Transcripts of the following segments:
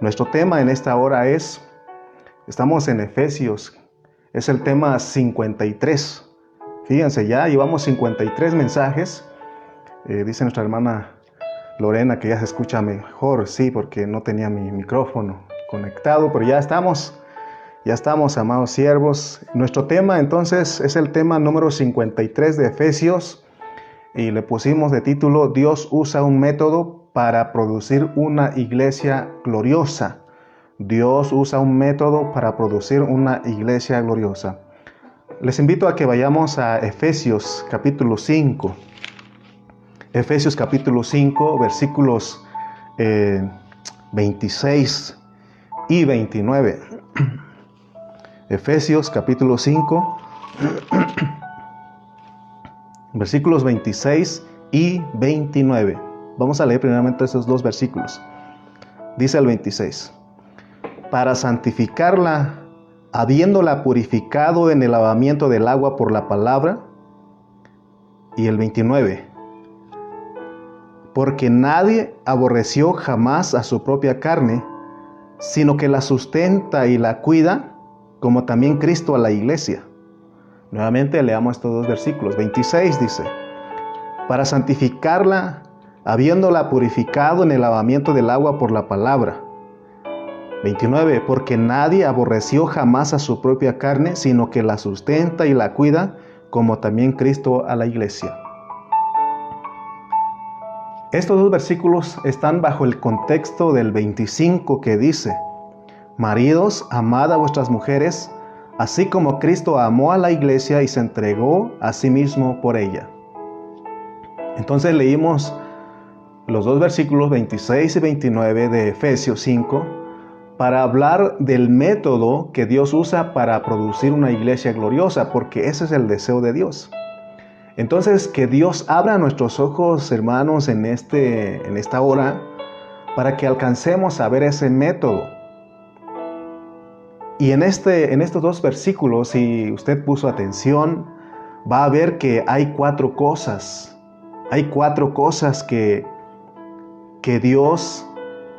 Nuestro tema en esta hora estamos en Efesios, es el tema 53. Fíjense, ya llevamos 53 mensajes. Dice nuestra hermana Lorena que ya se escucha mejor, sí, porque no tenía mi micrófono conectado, pero ya estamos, amados siervos. Nuestro tema entonces es el tema número 53 de Efesios y le pusimos de título: Dios usa un método para producir una iglesia gloriosa. Dios usa un método para producir una iglesia gloriosa. Les invito a que vayamos a Efesios capítulo 5. Efesios capítulo 5, versículos 26 y 29. Efesios capítulo 5, versículos 26 y 29. Vamos a leer primeramente esos dos versículos. Dice el 26: para santificarla, habiéndola purificado en el lavamiento del agua por la palabra. Y el 29: porque nadie aborreció jamás a su propia carne, sino que la sustenta y la cuida, como también Cristo a la iglesia. Nuevamente leamos estos dos versículos. 26 dice: para santificarla, habiéndola purificado en el lavamiento del agua por la palabra. 29: porque nadie aborreció jamás a su propia carne, sino que la sustenta y la cuida, como también Cristo a la iglesia. Estos dos versículos están bajo el contexto del 25, que dice: maridos, amad a vuestras mujeres, así como Cristo amó a la iglesia y se entregó a sí mismo por ella. Entonces leímos los dos versículos 26 y 29 de Efesios 5 para hablar del método que Dios usa para producir una iglesia gloriosa, porque ese es el deseo de Dios. Entonces, que Dios abra nuestros ojos, hermanos, en esta hora, para que alcancemos a ver ese método. Y en estos dos versículos, si usted puso atención, va a ver que hay cuatro cosas. Hay cuatro cosas que Dios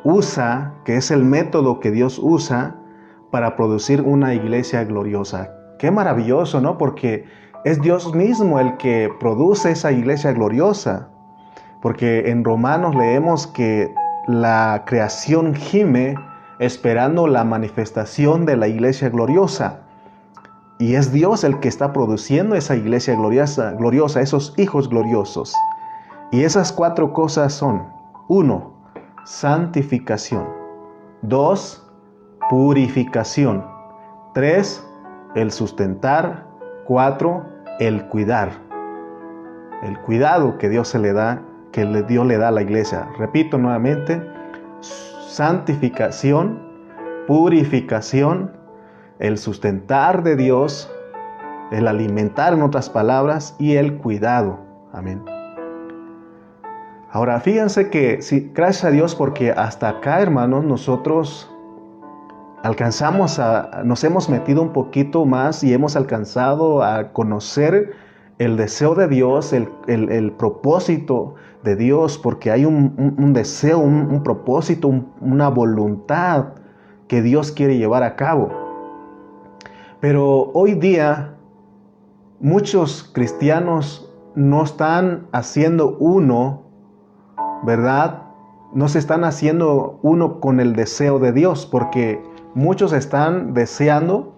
usa, que es el método que Dios usa para producir una iglesia gloriosa. Qué maravilloso, ¿no? Porque es Dios mismo el que produce esa iglesia gloriosa. Porque en Romanos leemos que la creación gime esperando la manifestación de la iglesia gloriosa. Y es Dios el que está produciendo esa iglesia gloriosa, esos hijos gloriosos. Y esas cuatro cosas son: 1, santificación; 2, purificación; 3, el sustentar; 4, el cuidar. El cuidado que Dios le da a la iglesia. Repito nuevamente: santificación, purificación, el sustentar de Dios, el alimentar, en otras palabras, y el cuidado. Amén. Ahora, fíjense que, sí, gracias a Dios, porque hasta acá, hermanos, nosotros nos hemos metido un poquito más y hemos alcanzado a conocer el deseo de Dios, el propósito de Dios, porque hay un deseo, un propósito, una voluntad que Dios quiere llevar a cabo. Pero hoy día muchos cristianos no están haciendo uno, ¿verdad? No se están haciendo uno con el deseo de Dios, porque muchos están deseando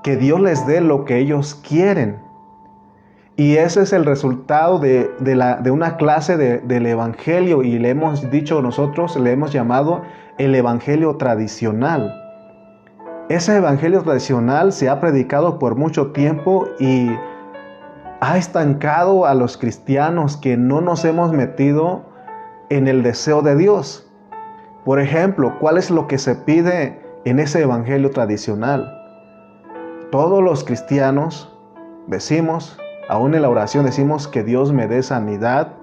que Dios les dé lo que ellos quieren. Y ese es el resultado de una clase del evangelio, y le hemos dicho nosotros, le hemos llamado el evangelio tradicional. Ese evangelio tradicional se ha predicado por mucho tiempo y ha estancado a los cristianos que no nos hemos metido en el deseo de Dios. Por ejemplo, ¿cuál es lo que se pide en ese evangelio tradicional? Todos los cristianos decimos, aún en la oración decimos, que Dios me dé sanidad,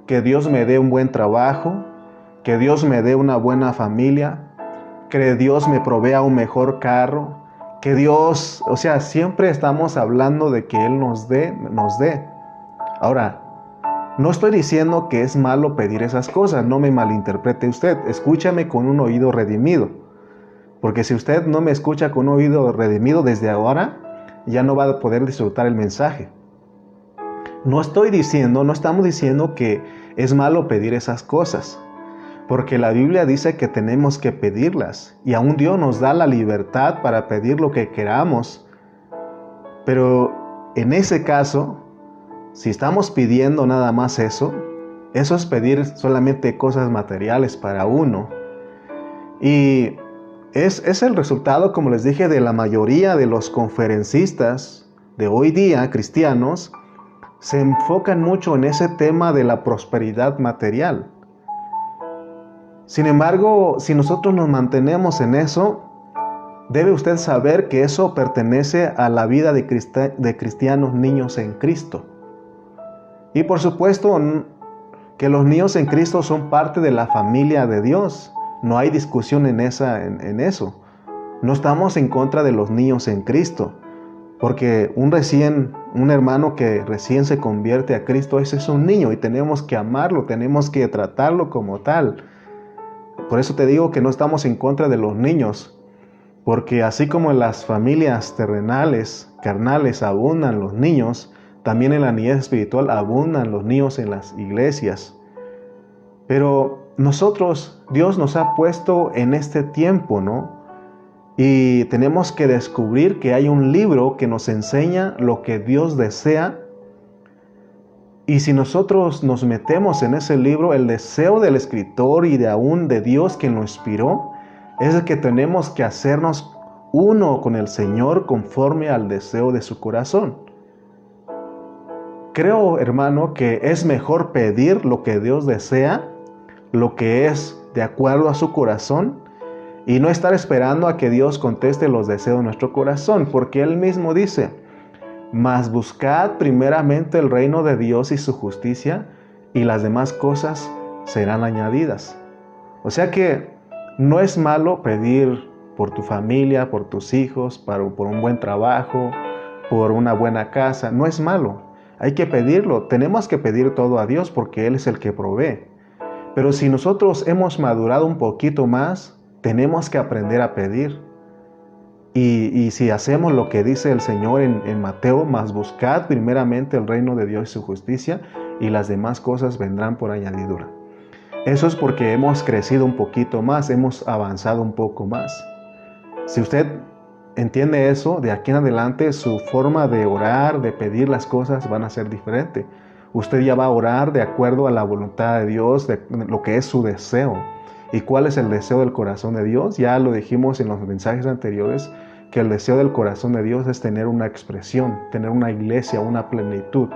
que Dios me dé un buen trabajo, que Dios me dé una buena familia, que Dios me provea un mejor carro, que Dios, siempre estamos hablando de que Él nos dé. Ahora, No estoy diciendo que es malo pedir esas cosas, no me malinterprete usted, escúchame con un oído redimido, porque si usted no me escucha con un oído redimido desde ahora, ya no va a poder disfrutar el mensaje. No estamos diciendo que es malo pedir esas cosas, porque la Biblia dice que tenemos que pedirlas, y aún Dios nos da la libertad para pedir lo que queramos, pero en ese caso, si estamos pidiendo nada más eso es pedir solamente cosas materiales para uno. Y es el resultado, como les dije, de la mayoría de los conferencistas de hoy día, cristianos, se enfocan mucho en ese tema de la prosperidad material. Sin embargo, si nosotros nos mantenemos en eso, debe usted saber que eso pertenece a la vida de cristianos niños en Cristo. Y por supuesto que los niños en Cristo son parte de la familia de Dios. No hay discusión en eso. No estamos en contra de los niños en Cristo. Porque un hermano que recién se convierte a Cristo, ese es un niño y tenemos que amarlo, tenemos que tratarlo como tal. Por eso te digo que no estamos en contra de los niños. Porque así como en las familias terrenales, carnales, abundan los niños, también en la niñez espiritual abundan los niños en las iglesias. Pero nosotros, Dios nos ha puesto en este tiempo, ¿no? Y tenemos que descubrir que hay un libro que nos enseña lo que Dios desea. Y si nosotros nos metemos en ese libro, el deseo del escritor y aún de Dios que lo inspiró, es el que tenemos que hacernos uno con el Señor conforme al deseo de su corazón. Creo, hermano, que es mejor pedir lo que Dios desea, lo que es de acuerdo a su corazón, y no estar esperando a que Dios conteste los deseos de nuestro corazón, porque Él mismo dice, mas buscad primeramente el reino de Dios y su justicia, y las demás cosas serán añadidas. O sea que no es malo pedir por tu familia, por tus hijos, por un buen trabajo, por una buena casa, no es malo. Hay que pedirlo, tenemos que pedir todo a Dios porque Él es el que provee. Pero si nosotros hemos madurado un poquito más, tenemos que aprender a pedir. Y si hacemos lo que dice el Señor en Mateo, mas buscad primeramente el reino de Dios y su justicia, y las demás cosas vendrán por añadidura. Eso es porque hemos crecido un poquito más, hemos avanzado un poco más. Si usted entiende eso, de aquí en adelante su forma de orar, de pedir las cosas van a ser diferente. Usted ya va a orar de acuerdo a la voluntad de Dios, de lo que es su deseo. ¿Y cuál es el deseo del corazón de Dios? Ya lo dijimos en los mensajes anteriores, que el deseo del corazón de Dios es tener una expresión, tener una iglesia, una plenitud.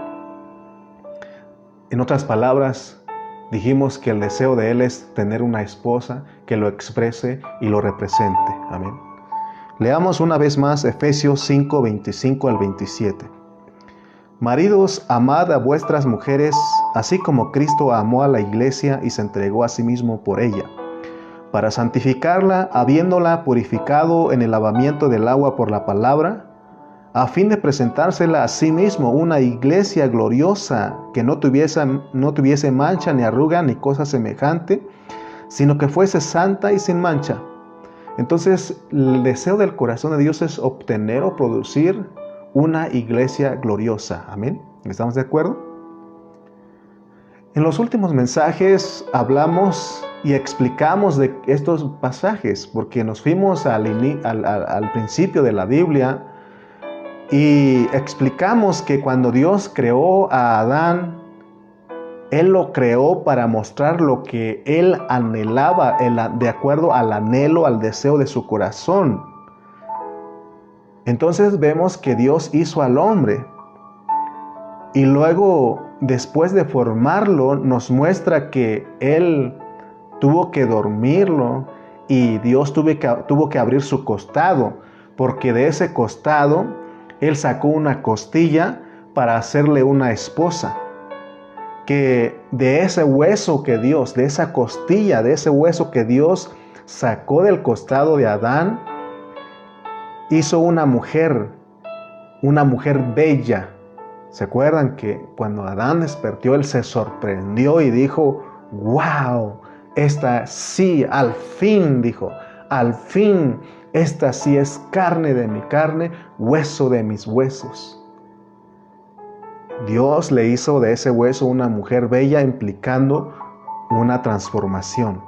En otras palabras, dijimos que el deseo de Él es tener una esposa que lo exprese y lo represente. Amén. Leamos una vez más Efesios 5, 25 al 27. Maridos, amad a vuestras mujeres, así como Cristo amó a la iglesia y se entregó a sí mismo por ella, para santificarla, habiéndola purificado en el lavamiento del agua por la palabra, a fin de presentársela a sí mismo una iglesia gloriosa, que no tuviese mancha ni arruga ni cosa semejante, sino que fuese santa y sin mancha. Entonces, el deseo del corazón de Dios es obtener o producir una iglesia gloriosa. Amén. ¿Estamos de acuerdo? En los últimos mensajes hablamos y explicamos de estos pasajes, porque nos fuimos al principio de la Biblia y explicamos que cuando Dios creó a Adán, Él lo creó para mostrar lo que Él anhelaba, de acuerdo al anhelo, al deseo de su corazón. Entonces vemos que Dios hizo al hombre y luego, después de formarlo, nos muestra que Él tuvo que dormirlo y Dios tuvo que abrir su costado, porque de ese costado Él sacó una costilla para hacerle una esposa. Que de ese hueso que Dios, de esa costilla, de ese hueso que Dios sacó del costado de Adán, hizo una mujer bella, ¿Se acuerdan que cuando Adán despertó, él se sorprendió y dijo, wow, esta sí, al fin, dijo, al fin, esta sí es carne de mi carne, hueso de mis huesos. Dios le hizo de ese hueso una mujer bella, implicando una transformación.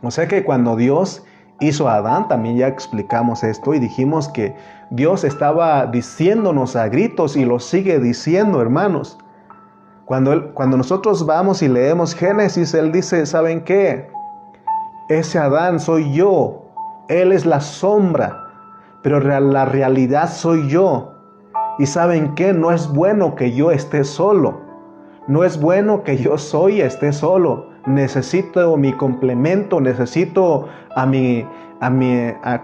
O sea que cuando Dios hizo a Adán, también ya explicamos esto y dijimos que Dios estaba diciéndonos a gritos y lo sigue diciendo, hermanos. Cuando nosotros vamos y leemos Génesis, Él dice, ¿saben qué? Ese Adán soy yo, Él es la sombra, pero la realidad soy yo. Y ¿saben qué? No es bueno que yo esté solo. No es bueno que yo esté solo. Necesito mi complemento, necesito a mi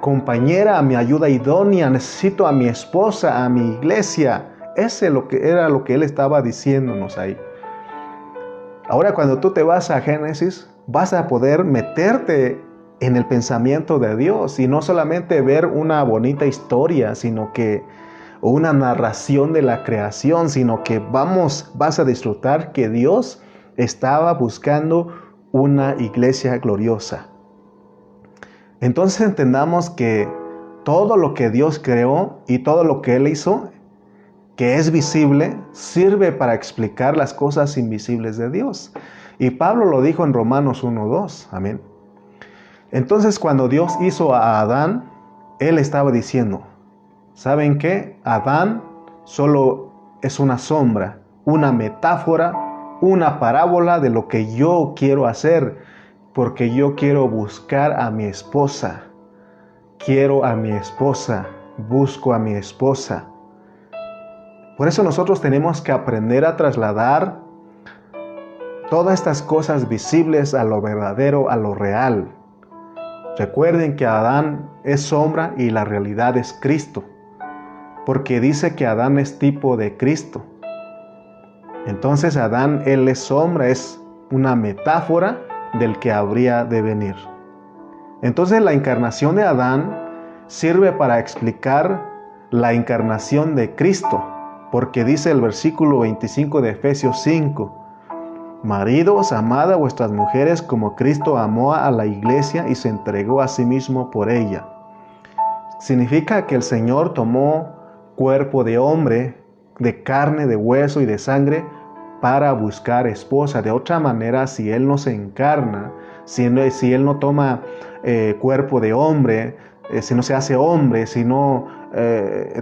compañera, a mi ayuda idónea, necesito a mi esposa, a mi iglesia. Ese era lo que Él estaba diciéndonos ahí. Ahora cuando tú te vas a Génesis, vas a poder meterte en el pensamiento de Dios y no solamente ver una bonita historia, o una narración de la creación, sino que vas a disfrutar que Dios estaba buscando una iglesia gloriosa. Entonces entendamos que todo lo que Dios creó y todo lo que Él hizo, que es visible, sirve para explicar las cosas invisibles de Dios. Y Pablo lo dijo en Romanos 1:2, amén. Entonces cuando Dios hizo a Adán, Él estaba diciendo, ¿saben qué? Adán solo es una sombra, una metáfora, una parábola de lo que yo quiero hacer, porque yo quiero buscar a mi esposa. Quiero a mi esposa, busco a mi esposa. Por eso nosotros tenemos que aprender a trasladar todas estas cosas visibles a lo verdadero, a lo real. Recuerden que Adán es sombra y la realidad es Cristo, porque dice que Adán es tipo de Cristo. Entonces Adán, él es sombra, es una metáfora del que habría de venir. Entonces la encarnación de Adán sirve para explicar la encarnación de Cristo, porque dice el versículo 25 de Efesios 5, maridos, amad a vuestras mujeres como Cristo amó a la iglesia y se entregó a sí mismo por ella. Significa que el Señor tomó cuerpo de hombre, de carne, de hueso y de sangre, para buscar esposa. De otra manera, si Él no se encarna, si Él no toma cuerpo de hombre, si no se hace hombre, si no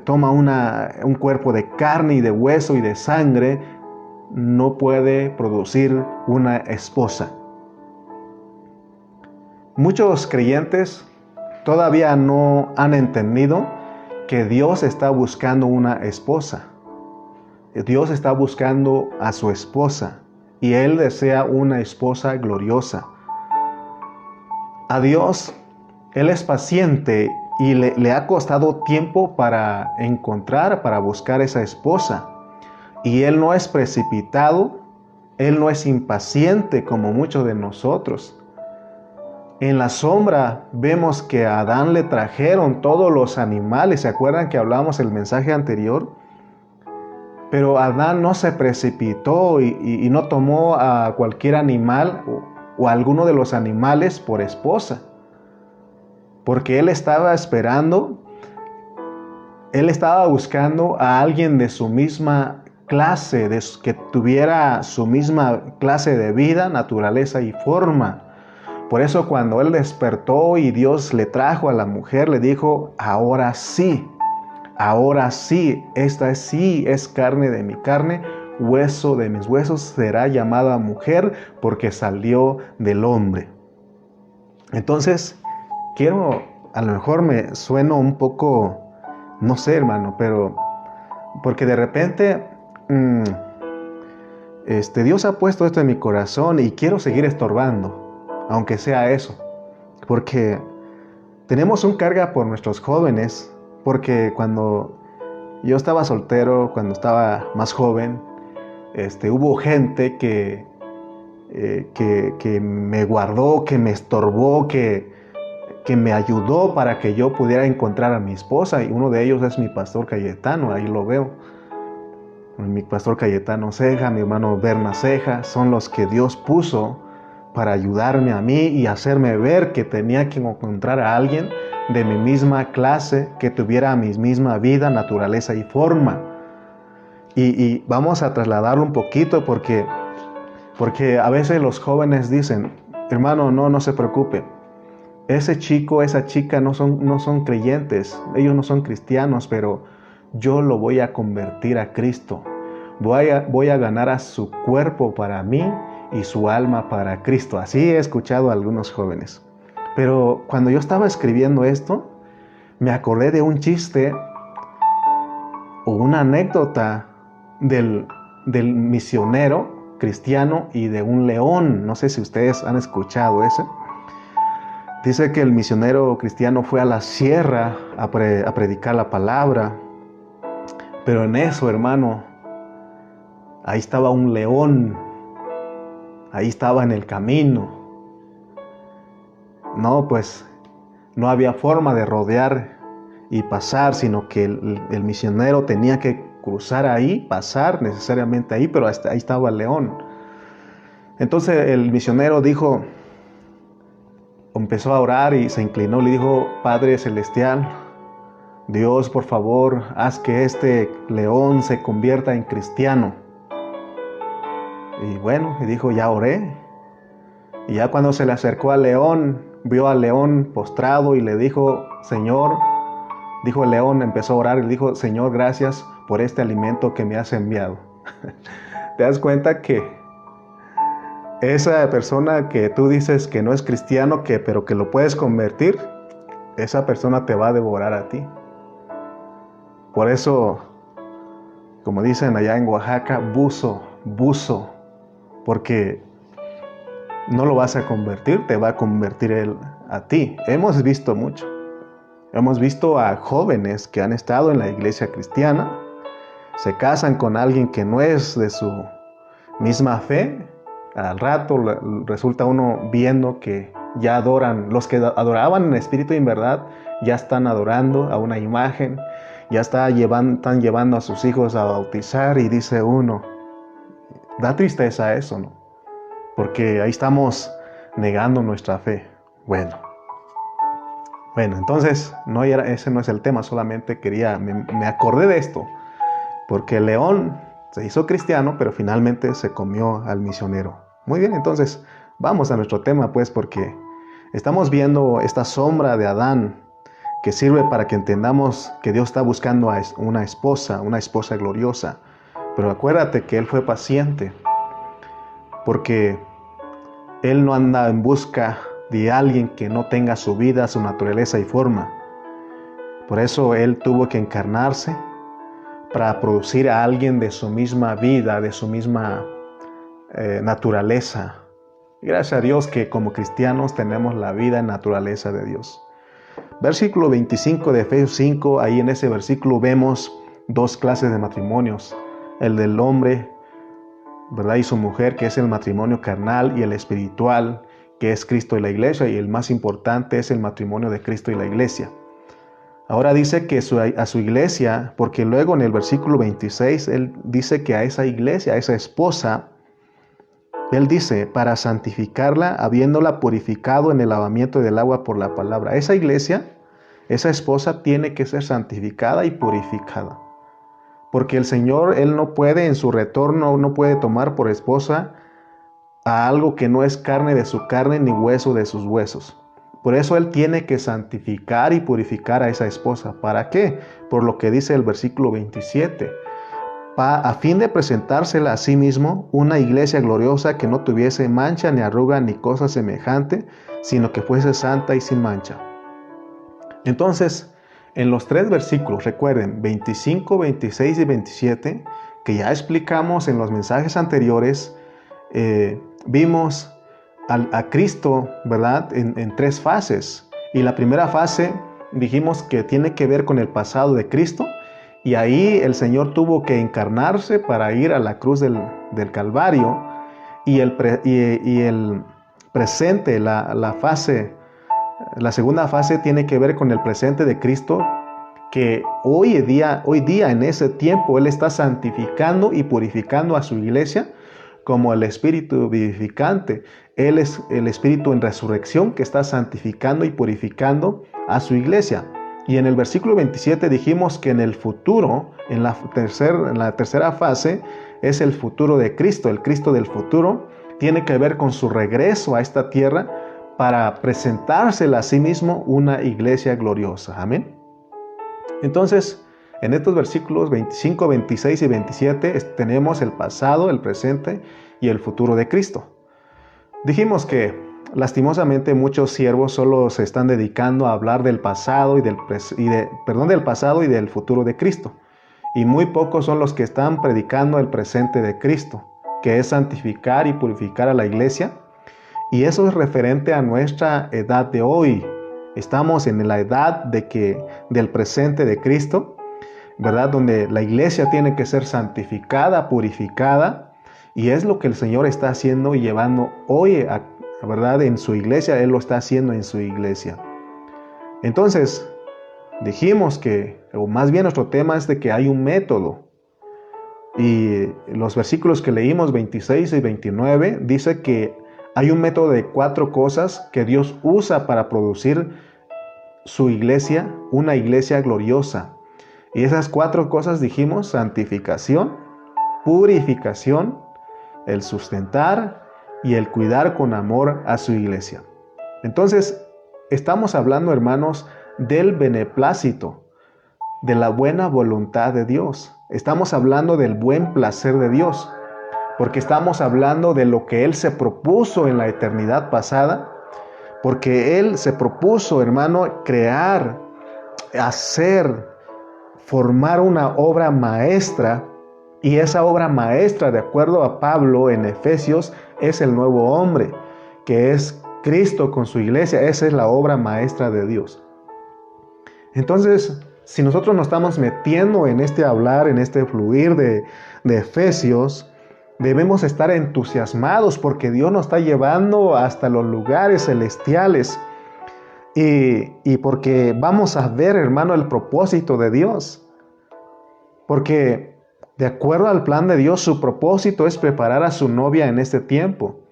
toma un cuerpo de carne y de hueso y de sangre, no puede producir una esposa. Muchos creyentes todavía no han entendido que Dios está buscando una esposa. Dios está buscando a su esposa y Él desea una esposa gloriosa. A Dios, Él es paciente y le ha costado tiempo para buscar esa esposa. Y Él no es precipitado, Él no es impaciente como muchos de nosotros. En la sombra vemos que a Adán le trajeron todos los animales. ¿Se acuerdan que hablamos el mensaje anterior? Pero Adán no se precipitó y no tomó a cualquier animal o a alguno de los animales por esposa. Porque él estaba esperando, él estaba buscando a alguien de su misma clase, que tuviera su misma clase de vida, naturaleza y forma. Por eso cuando él despertó y Dios le trajo a la mujer, le dijo, ahora sí, esta sí es carne de mi carne, hueso de mis huesos, será llamada mujer porque salió del hombre. Entonces, a lo mejor me sueno un poco, no sé hermano, pero porque de repente Dios ha puesto esto en mi corazón y quiero seguir estorbando. Aunque sea eso, porque tenemos un carga por nuestros jóvenes, porque cuando yo estaba soltero, cuando estaba más joven, hubo gente que me guardó, que me estorbó, que me ayudó para que yo pudiera encontrar a mi esposa, y uno de ellos es mi pastor Cayetano, ahí lo veo. mi pastor Cayetano Ceja, mi hermano Berna Ceja, son los que Dios puso para ayudarme a mí y hacerme ver que tenía que encontrar a alguien de mi misma clase, que tuviera mi misma vida, naturaleza y forma. Y vamos a trasladarlo un poquito porque a veces los jóvenes dicen, hermano, no se preocupe. Ese chico, esa chica no son creyentes, ellos no son cristianos, pero yo lo voy a convertir a Cristo. Voy a ganar a su cuerpo para mí y su alma para Cristo. Así he escuchado a algunos jóvenes. Pero cuando yo estaba escribiendo esto, me acordé de un chiste o una anécdota del misionero cristiano y de un león. No sé si ustedes han escuchado ese. Dice que el misionero cristiano fue a la sierra a predicar la palabra, pero en eso, hermano, ahí estaba un león, ahí estaba en el camino. No, pues no había forma de rodear y pasar, sino que el misionero tenía que cruzar ahí, pasar necesariamente ahí, pero hasta ahí estaba el león. Entonces el misionero empezó a orar y se inclinó y le dijo, Padre Celestial, Dios, por favor, haz que este león se convierta en cristiano. Y bueno, y dijo, ya oré. Y ya cuando se le acercó al león, vio al león postrado y le dijo, Señor, dijo el león, empezó a orar y le dijo, Señor, gracias por este alimento que me has enviado. ¿Te das cuenta que esa persona que tú dices que no es cristiano, pero que lo puedes convertir, esa persona te va a devorar a ti? Por eso, como dicen allá en Oaxaca, buzo, porque no lo vas a convertir, te va a convertir él a ti. Hemos visto mucho. Hemos visto a jóvenes que han estado en la iglesia cristiana, se casan con alguien que no es de su misma fe. Al rato resulta uno viendo que ya adoran, los que adoraban en espíritu y en verdad, ya están adorando a una imagen, ya están llevando a sus hijos a bautizar, y dice uno, da tristeza eso, ¿no? Porque ahí estamos negando nuestra fe. Bueno, entonces ese no es el tema, solamente me acordé de esto, porque el león se hizo cristiano, pero finalmente se comió al misionero. Muy bien, entonces vamos a nuestro tema, pues, porque estamos viendo esta sombra de Adán que sirve para que entendamos que Dios está buscando a una esposa gloriosa. Pero acuérdate que Él fue paciente, porque Él no anda en busca de alguien que no tenga su vida, su naturaleza y forma. Por eso Él tuvo que encarnarse para producir a alguien de su misma vida, de su misma naturaleza. Y gracias a Dios que como cristianos tenemos la vida y naturaleza de Dios. Versículo 25 de Efesios 5, ahí en ese versículo vemos dos clases de matrimonios. El del hombre, ¿verdad?, y su mujer, que es el matrimonio carnal, y el espiritual, que es Cristo y la iglesia, y el más importante es el matrimonio de Cristo y la iglesia. Ahora dice que a su iglesia, porque luego en el versículo 26, él dice que a esa iglesia, a esa esposa, él dice, para santificarla, habiéndola purificado en el lavamiento del agua por la palabra. Esa iglesia, esa esposa tiene que ser santificada y purificada. Porque el Señor, Él no puede en su retorno, no puede tomar por esposa a algo que no es carne de su carne ni hueso de sus huesos. Por eso Él tiene que santificar y purificar a esa esposa. ¿Para qué? Por lo que dice el versículo 27. A fin de presentársela a sí mismo una iglesia gloriosa que no tuviese mancha ni arruga ni cosa semejante, sino que fuese santa y sin mancha. Entonces, en los tres versículos, recuerden, 25, 26 y 27, que ya explicamos en los mensajes anteriores, vimos a Cristo, ¿verdad?, en tres fases. Y la primera fase dijimos que tiene que ver con el pasado de Cristo, y ahí el Señor tuvo que encarnarse para ir a la cruz del Calvario, y el presente, la segunda fase tiene que ver con el presente de Cristo, que hoy día en ese tiempo Él está santificando y purificando a su iglesia como el Espíritu vivificante. Él es el Espíritu en resurrección que está santificando y purificando a su iglesia. Y en el versículo 27 dijimos que en el futuro, en la tercera fase, es el futuro de Cristo. El Cristo del futuro tiene que ver con su regreso a esta tierra para presentársela a sí mismo una iglesia gloriosa. Amén. Entonces, en estos versículos 25, 26 y 27 tenemos el pasado, el presente y el futuro de Cristo. Dijimos que lastimosamente muchos siervos solo se están dedicando a hablar del pasado del pasado y del futuro de Cristo. Y muy pocos son los que están predicando el presente de Cristo, que es santificar y purificar a la iglesia. Y eso es referente a nuestra edad de hoy. Estamos en la edad del presente de Cristo, ¿verdad? Donde la iglesia tiene que ser santificada, purificada. Y es lo que el Señor está haciendo y llevando hoy, ¿verdad? En su iglesia, Él lo está haciendo en su iglesia. Entonces, dijimos o más bien nuestro tema es de que hay un método. Y los versículos que leímos, 26 y 29, dice que hay un método de 4 cosas que Dios usa para producir su iglesia, una iglesia gloriosa. Y esas 4 cosas dijimos: santificación, purificación, el sustentar y el cuidar con amor a su iglesia. Entonces, estamos hablando, hermanos, del beneplácito, de la buena voluntad de Dios. Estamos hablando del buen placer de Dios, porque estamos hablando de lo que Él se propuso en la eternidad pasada, porque Él se propuso, hermano, crear, hacer, formar una obra maestra. Y esa obra maestra, de acuerdo a Pablo en Efesios, es el nuevo hombre, que es Cristo con su iglesia. Esa es la obra maestra de Dios. Entonces, si nosotros nos estamos metiendo en este hablar, en este fluir de Efesios, debemos estar entusiasmados porque Dios nos está llevando hasta los lugares celestiales. Y porque vamos a ver, hermano, el propósito de Dios. Porque de acuerdo al plan de Dios, su propósito es preparar a su novia en este tiempo.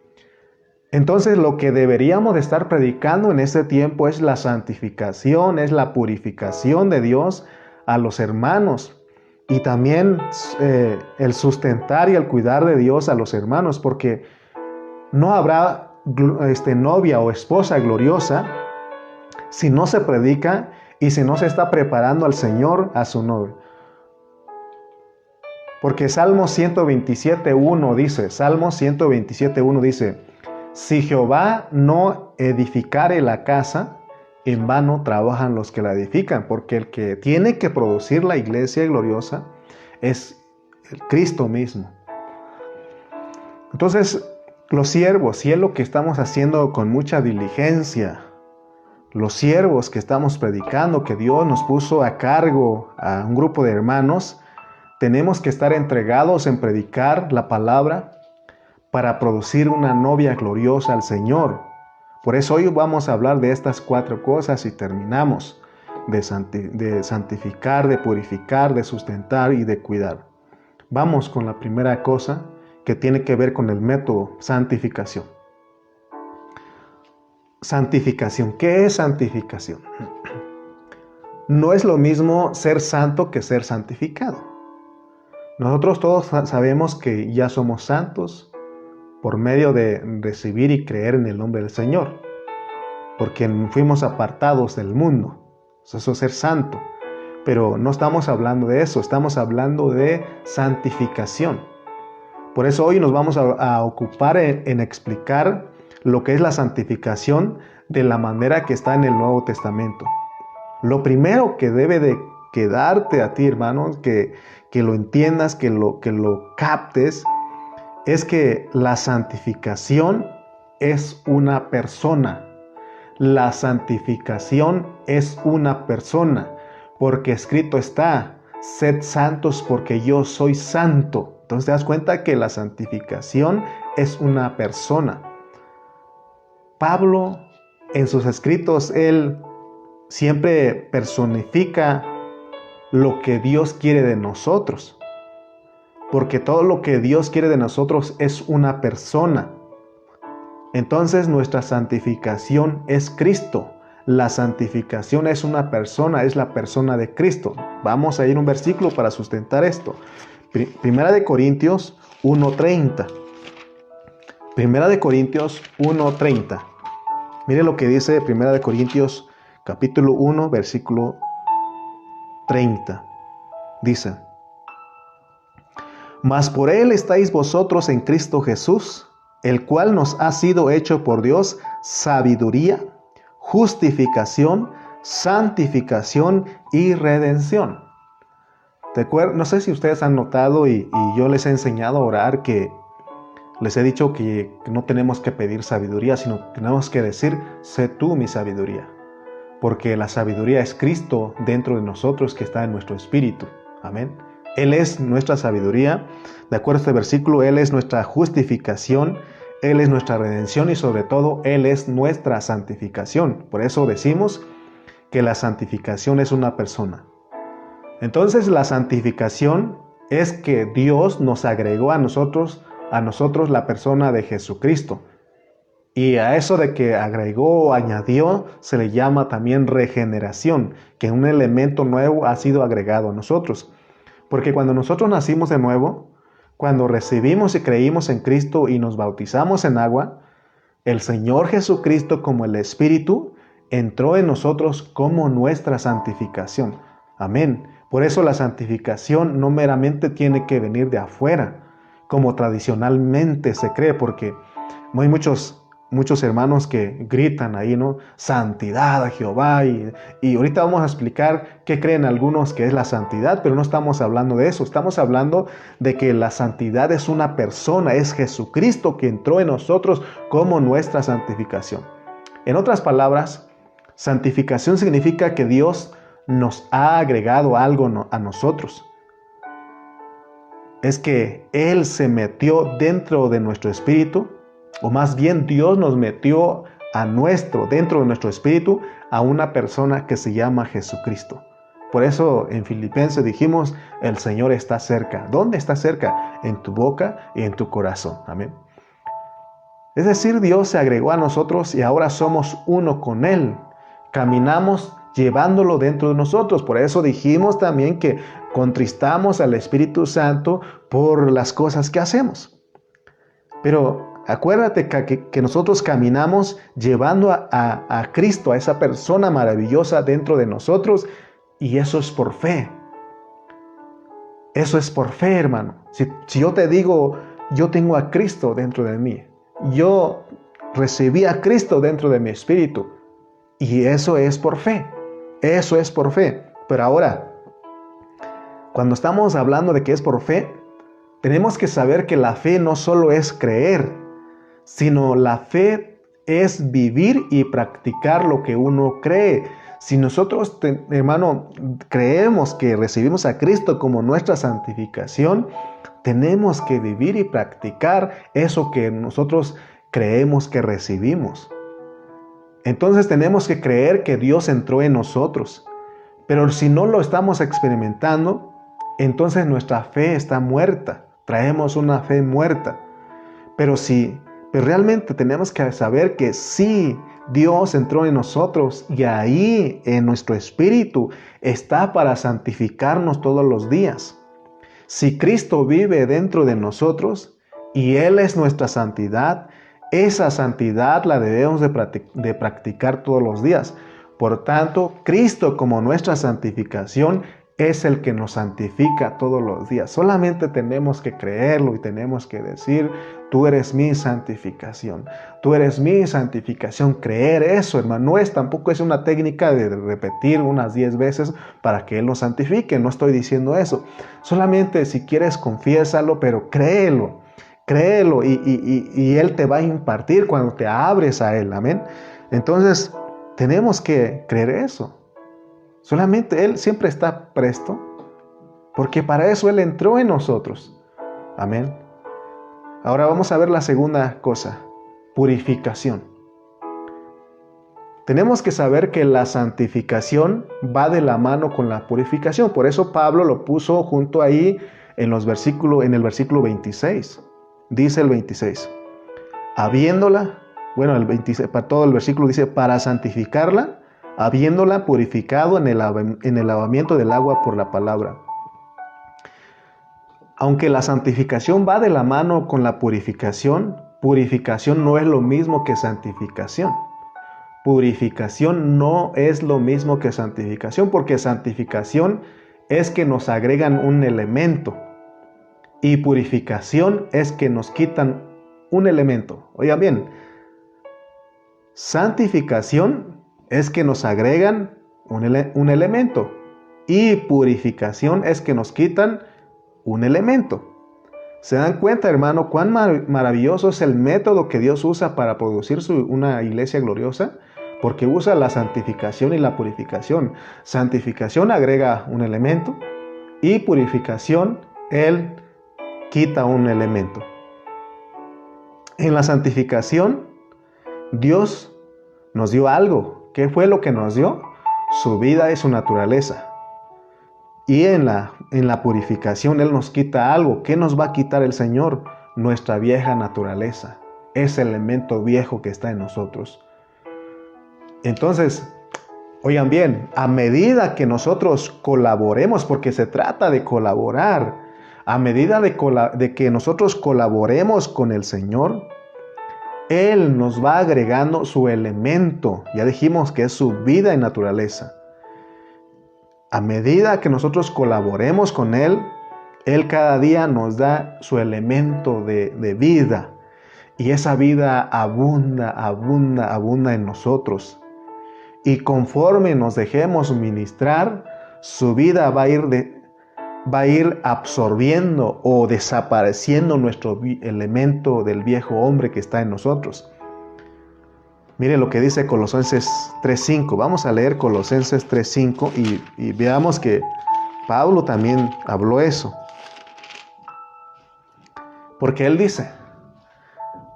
Entonces, lo que deberíamos de estar predicando en este tiempo es la santificación, es la purificación de Dios a los hermanos. Y también el sustentar y el cuidar de Dios a los hermanos, porque no habrá novia o esposa gloriosa si no se predica y si no se está preparando al Señor a su novia. Porque Salmo 127.1 dice, si Jehová no edificare la casa, en vano trabajan los que la edifican, porque el que tiene que producir la iglesia gloriosa es el Cristo mismo. Entonces, los siervos, y es lo que estamos haciendo con mucha diligencia, los siervos que estamos predicando, que Dios nos puso a cargo a un grupo de hermanos, tenemos que estar entregados en predicar la palabra para producir una novia gloriosa al Señor. Por eso hoy vamos a hablar de estas 4 cosas y terminamos de santificar, de purificar, de sustentar y de cuidar. Vamos con la primera cosa que tiene que ver con el método santificación. Santificación. ¿Qué es santificación? No es lo mismo ser santo que ser santificado. Nosotros todos sabemos que ya somos santos por medio de recibir y creer en el nombre del Señor, porque fuimos apartados del mundo. Eso es ser santo. Pero no estamos hablando de eso, estamos hablando de santificación. Por eso hoy nos vamos a ocupar en explicar lo que es la santificación de la manera que está en el Nuevo Testamento. Lo primero que debe de quedarte a ti, hermano, que lo entiendas, que lo captes, es que la santificación es una persona. La santificación es una persona, porque escrito está, sed santos porque yo soy santo. Entonces te das cuenta que la santificación es una persona. Pablo, en sus escritos, él siempre personifica lo que Dios quiere de nosotros. Porque todo lo que Dios quiere de nosotros es una persona. Entonces nuestra santificación es Cristo. La santificación es una persona, es la persona de Cristo. Vamos a ir a un versículo para sustentar esto. Primera de Corintios 1:30. Primera de Corintios 1:30. Mire lo que dice Primera de Corintios capítulo 1, versículo 30. Dice: Mas por él estáis vosotros en Cristo Jesús, el cual nos ha sido hecho por Dios sabiduría, justificación, santificación y redención. No sé si ustedes han notado y yo les he enseñado a orar, que les he dicho que no tenemos que pedir sabiduría, sino tenemos que decir: sé tú mi sabiduría. Porque la sabiduría es Cristo dentro de nosotros, que está en nuestro espíritu. Amén. Él es nuestra sabiduría. De acuerdo a este versículo, Él es nuestra justificación, Él es nuestra redención y sobre todo Él es nuestra santificación. Por eso decimos que la santificación es una persona. Entonces la santificación es que Dios nos agregó a nosotros la persona de Jesucristo. Y a eso de que agregó o añadió se le llama también regeneración, que un elemento nuevo ha sido agregado a nosotros. Porque cuando nosotros nacimos de nuevo, cuando recibimos y creímos en Cristo y nos bautizamos en agua, el Señor Jesucristo como el Espíritu entró en nosotros como nuestra santificación. Amén. Por eso la santificación no meramente tiene que venir de afuera, como tradicionalmente se cree, porque hay muchos hermanos que gritan ahí, ¿no? Santidad a Jehová. Y ahorita vamos a explicar qué creen algunos que es la santidad, pero no estamos hablando de eso. Estamos hablando de que la santidad es una persona, es Jesucristo que entró en nosotros como nuestra santificación. En otras palabras, santificación significa que Dios nos ha agregado algo a nosotros. Es que Él se metió dentro de nuestro espíritu, o más bien Dios nos metió dentro de nuestro espíritu, a una persona que se llama Jesucristo. Por eso en Filipenses dijimos: el Señor está cerca. ¿Dónde está cerca? En tu boca y en tu corazón. Amén. Es decir, Dios se agregó a nosotros y ahora somos uno con Él. Caminamos llevándolo dentro de nosotros. Por eso dijimos también que contristamos al Espíritu Santo por las cosas que hacemos. Pero acuérdate que nosotros caminamos llevando a Cristo, a esa persona maravillosa dentro de nosotros, y eso es por fe. Eso es por fe, hermano. Si yo te digo: yo tengo a Cristo dentro de mí, yo recibí a Cristo dentro de mi espíritu, y eso es por fe. Eso es por fe. Pero ahora, cuando estamos hablando de que es por fe, tenemos que saber que la fe no solo es creer, sino la fe es vivir y practicar lo que uno cree. Si nosotros, hermano, creemos que recibimos a Cristo como nuestra santificación, tenemos que vivir y practicar eso que nosotros creemos que recibimos. Entonces tenemos que creer que Dios entró en nosotros. Pero si no lo estamos experimentando, entonces nuestra fe está muerta. Traemos una fe muerta. Pero realmente tenemos que saber que sí, Dios entró en nosotros y ahí en nuestro espíritu está para santificarnos todos los días. Si Cristo vive dentro de nosotros y Él es nuestra santidad, esa santidad la debemos de practicar todos los días. Por tanto, Cristo como nuestra santificación es el que nos santifica todos los días. Solamente tenemos que creerlo y tenemos que decir: tú eres mi santificación. Tú eres mi santificación. Creer eso, hermano, tampoco es una técnica de repetir unas 10 veces para que Él nos santifique. No estoy diciendo eso. Solamente si quieres, confiésalo, pero créelo. Créelo y Él te va a impartir cuando te abres a Él. Amén. Entonces, tenemos que creer eso. Solamente Él siempre está presto, porque para eso Él entró en nosotros. Amén. Ahora vamos a ver la segunda cosa: purificación. tenemos que saber que la santificación va de la mano con la purificación. Por eso Pablo lo puso junto ahí en el versículo 26. Dice el 26. Habiéndola, bueno, el 26, para todo el versículo dice, para santificarla, habiéndola purificado en el lavamiento del agua por la palabra. Aunque la santificación va de la mano con la purificación, purificación no es lo mismo que santificación. Purificación no es lo mismo que santificación, porque santificación es que nos agregan un elemento y purificación es que nos quitan un elemento. Oigan bien, santificación es que nos agregan un elemento y purificación es que nos quitan un elemento. ¿Se dan cuenta, hermano, cuán maravilloso es el método que Dios usa para producir una iglesia gloriosa? Porque usa la santificación y la purificación. Santificación agrega un elemento y purificación, Él quita un elemento. En la santificación, Dios nos dio algo. ¿Qué fue lo que nos dio? Su vida y su naturaleza. Y en la purificación Él nos quita algo. ¿Qué nos va a quitar el Señor? Nuestra vieja naturaleza. Ese elemento viejo que está en nosotros. Entonces, oigan bien, a medida que nosotros colaboremos, porque se trata de colaborar, a medida de que nosotros colaboremos con el Señor, Él nos va agregando su elemento. Ya dijimos que es su vida y naturaleza. A medida que nosotros colaboremos con Él, Él cada día nos da su elemento de vida. Y esa vida abunda en nosotros. Y conforme nos dejemos ministrar, su vida va a ir absorbiendo o desapareciendo nuestro elemento del viejo hombre que está en nosotros. Mire lo que dice Colosenses 3:5. Vamos a leer Colosenses 3:5 y veamos que Pablo también habló eso. Porque él dice: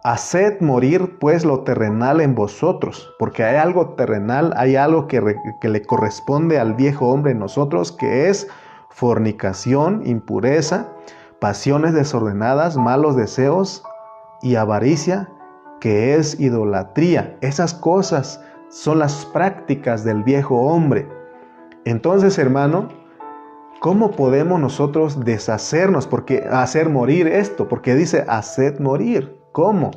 haced morir pues lo terrenal en vosotros, porque hay algo terrenal, hay algo que le corresponde al viejo hombre en nosotros, que es fornicación, impureza, pasiones desordenadas, malos deseos y avaricia, que es idolatría. Esas cosas son las prácticas del viejo hombre. Entonces, hermano, ¿cómo podemos nosotros deshacernos? Porque hacer morir esto, porque dice haced morir. ¿Cómo?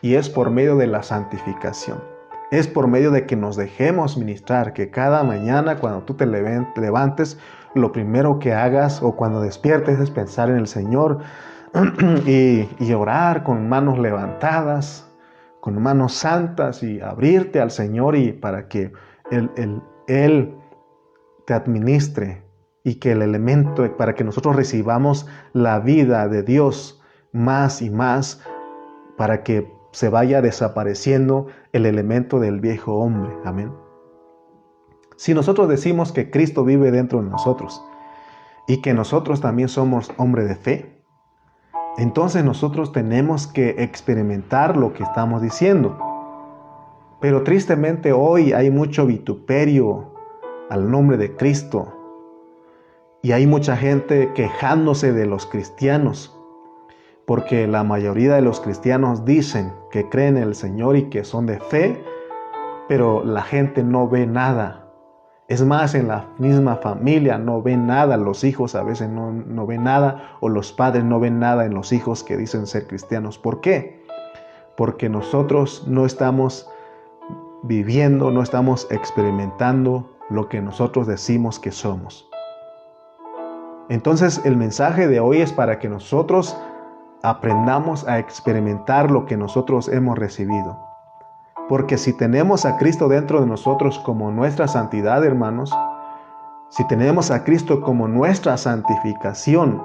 Y es por medio de la santificación. Es por medio de que nos dejemos ministrar, que cada mañana cuando tú te levantes, lo primero que hagas o cuando despiertes es pensar en el Señor y orar con manos levantadas, con manos santas y abrirte al Señor y para que Él te administre y que el elemento, para que nosotros recibamos la vida de Dios más y más, para que se vaya desapareciendo el elemento del viejo hombre. Amén. Si nosotros decimos que Cristo vive dentro de nosotros y que nosotros también somos hombres de fe, entonces nosotros tenemos que experimentar lo que estamos diciendo. Pero tristemente hoy hay mucho vituperio al nombre de Cristo y hay mucha gente quejándose de los cristianos. Porque la mayoría de los cristianos dicen que creen en el Señor y que son de fe, pero la gente no ve nada. Es más, en la misma familia no ven nada. Los hijos a veces no ven nada, o los padres no ven nada en los hijos que dicen ser cristianos. ¿Por qué? Porque nosotros no estamos viviendo, no estamos experimentando lo que nosotros decimos que somos. Entonces, el mensaje de hoy es para que nosotros aprendamos a experimentar lo que nosotros hemos recibido. Porque si tenemos a Cristo dentro de nosotros como nuestra santidad, hermanos, si tenemos a Cristo como nuestra santificación,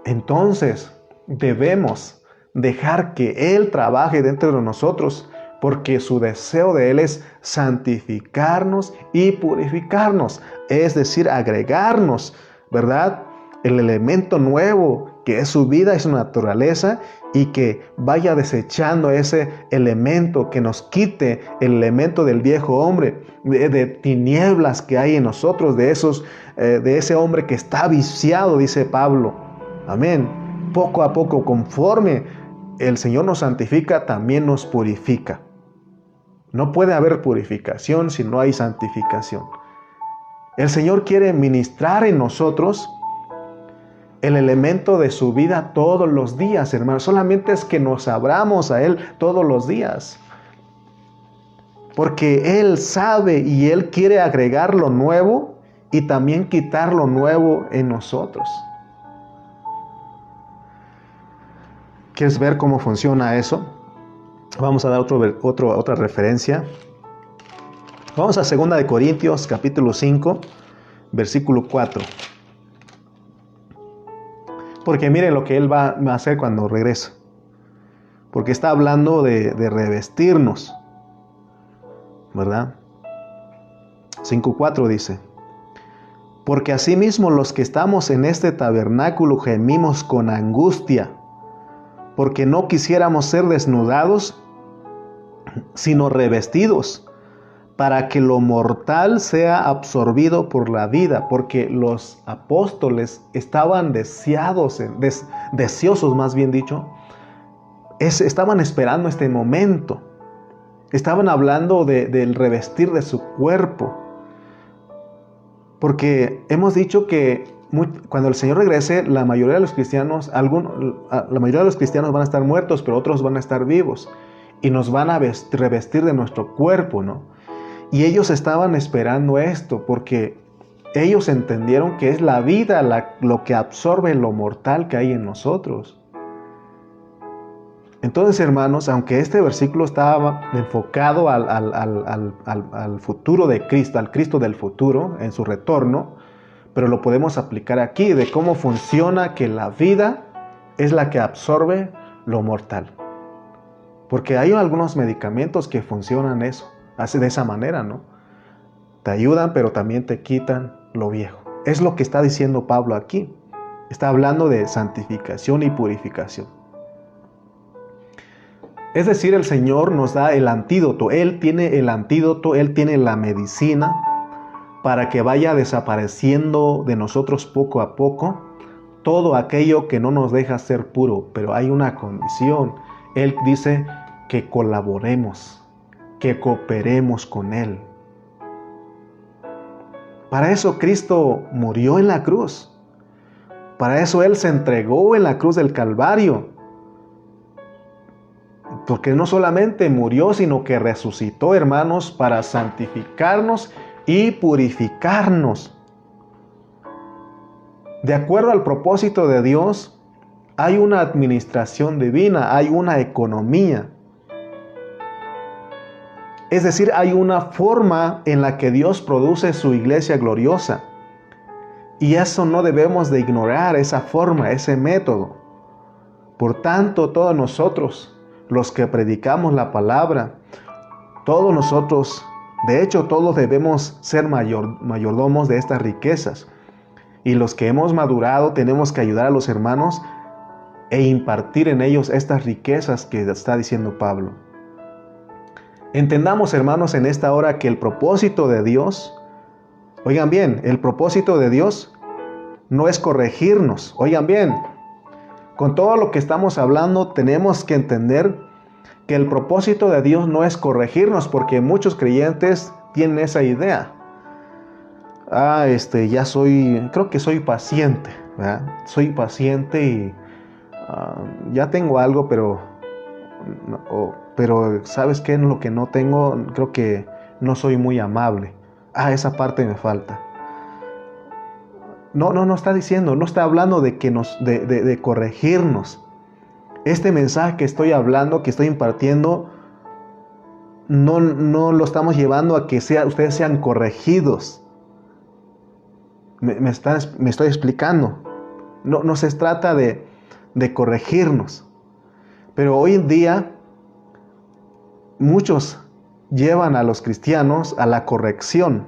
entonces debemos dejar que Él trabaje dentro de nosotros, porque su deseo de Él es santificarnos y purificarnos, es decir, agregarnos, ¿verdad?, el elemento nuevo que es su vida y su naturaleza, y que vaya desechando ese elemento, que nos quite el elemento del viejo hombre, de tinieblas que hay en nosotros, de ese hombre que está viciado, dice Pablo. Amén. Poco a poco, conforme el Señor nos santifica, también nos purifica. No puede haber purificación si no hay santificación. El Señor quiere ministrar en nosotros el elemento de su vida todos los días, hermanos. Solamente es que nos abramos a Él todos los días. Porque Él sabe y Él quiere agregar lo nuevo y también quitar lo nuevo en nosotros. ¿Quieres ver cómo funciona eso? Vamos a dar otra referencia. Vamos a 2 Corintios capítulo 5, versículo 4. Porque miren lo que Él va a hacer cuando regrese. Porque está hablando de revestirnos, ¿verdad? 5:4 dice: porque asimismo los que estamos en este tabernáculo gemimos con angustia, porque no quisiéramos ser desnudados, sino revestidos, para que lo mortal sea absorbido por la vida. Porque los apóstoles estaban deseosos más bien dicho, estaban esperando este momento. Estaban hablando del revestir de su cuerpo. Porque hemos dicho que cuando el Señor regrese, la mayoría de los cristianos van a estar muertos, pero otros van a estar vivos. Y nos van a revestir de nuestro cuerpo, ¿no? Y ellos estaban esperando esto, porque ellos entendieron que es la vida lo que absorbe lo mortal que hay en nosotros. Entonces, hermanos, aunque este versículo estaba enfocado al futuro de Cristo, al Cristo del futuro, en su retorno, pero lo podemos aplicar aquí, de cómo funciona que la vida es la que absorbe lo mortal. Porque hay algunos medicamentos que funcionan de esa manera, ¿no? Te ayudan, pero también te quitan lo viejo. Es lo que está diciendo Pablo aquí. Está hablando de santificación y purificación. Es decir, el Señor nos da el antídoto. Él tiene el antídoto, Él tiene la medicina para que vaya desapareciendo de nosotros poco a poco todo aquello que no nos deja ser puro. Pero hay una condición. Él dice que colaboremos, que cooperemos con Él. Para eso Cristo murió en la cruz. Para eso Él se entregó en la cruz del Calvario. Porque no solamente murió, sino que resucitó, hermanos, para santificarnos y purificarnos. De acuerdo al propósito de Dios, hay una administración divina, hay una economía. Es decir, hay una forma en la que Dios produce su iglesia gloriosa. Y eso no debemos de ignorar, esa forma, ese método. Por tanto, todos nosotros, los que predicamos la palabra, todos nosotros, de hecho todos debemos ser mayordomos de estas riquezas. Y los que hemos madurado tenemos que ayudar a los hermanos e impartir en ellos estas riquezas que está diciendo Pablo. Entendamos, hermanos, en esta hora que el propósito de Dios, oigan bien, el propósito de Dios no es corregirnos. Oigan bien, con todo lo que estamos hablando tenemos que entender que el propósito de Dios no es corregirnos, porque muchos creyentes tienen esa idea. Creo que soy paciente, ¿verdad? Soy paciente y ya tengo algo, pero ¿sabes qué? Lo que no tengo, creo que no soy muy amable. Esa parte me falta. No está diciendo, no está hablando de corregirnos. Este mensaje que estoy hablando, que estoy impartiendo, no lo estamos llevando a que ustedes sean corregidos. Me estoy explicando. No se trata de corregirnos. Pero hoy en día muchos llevan a los cristianos a la corrección.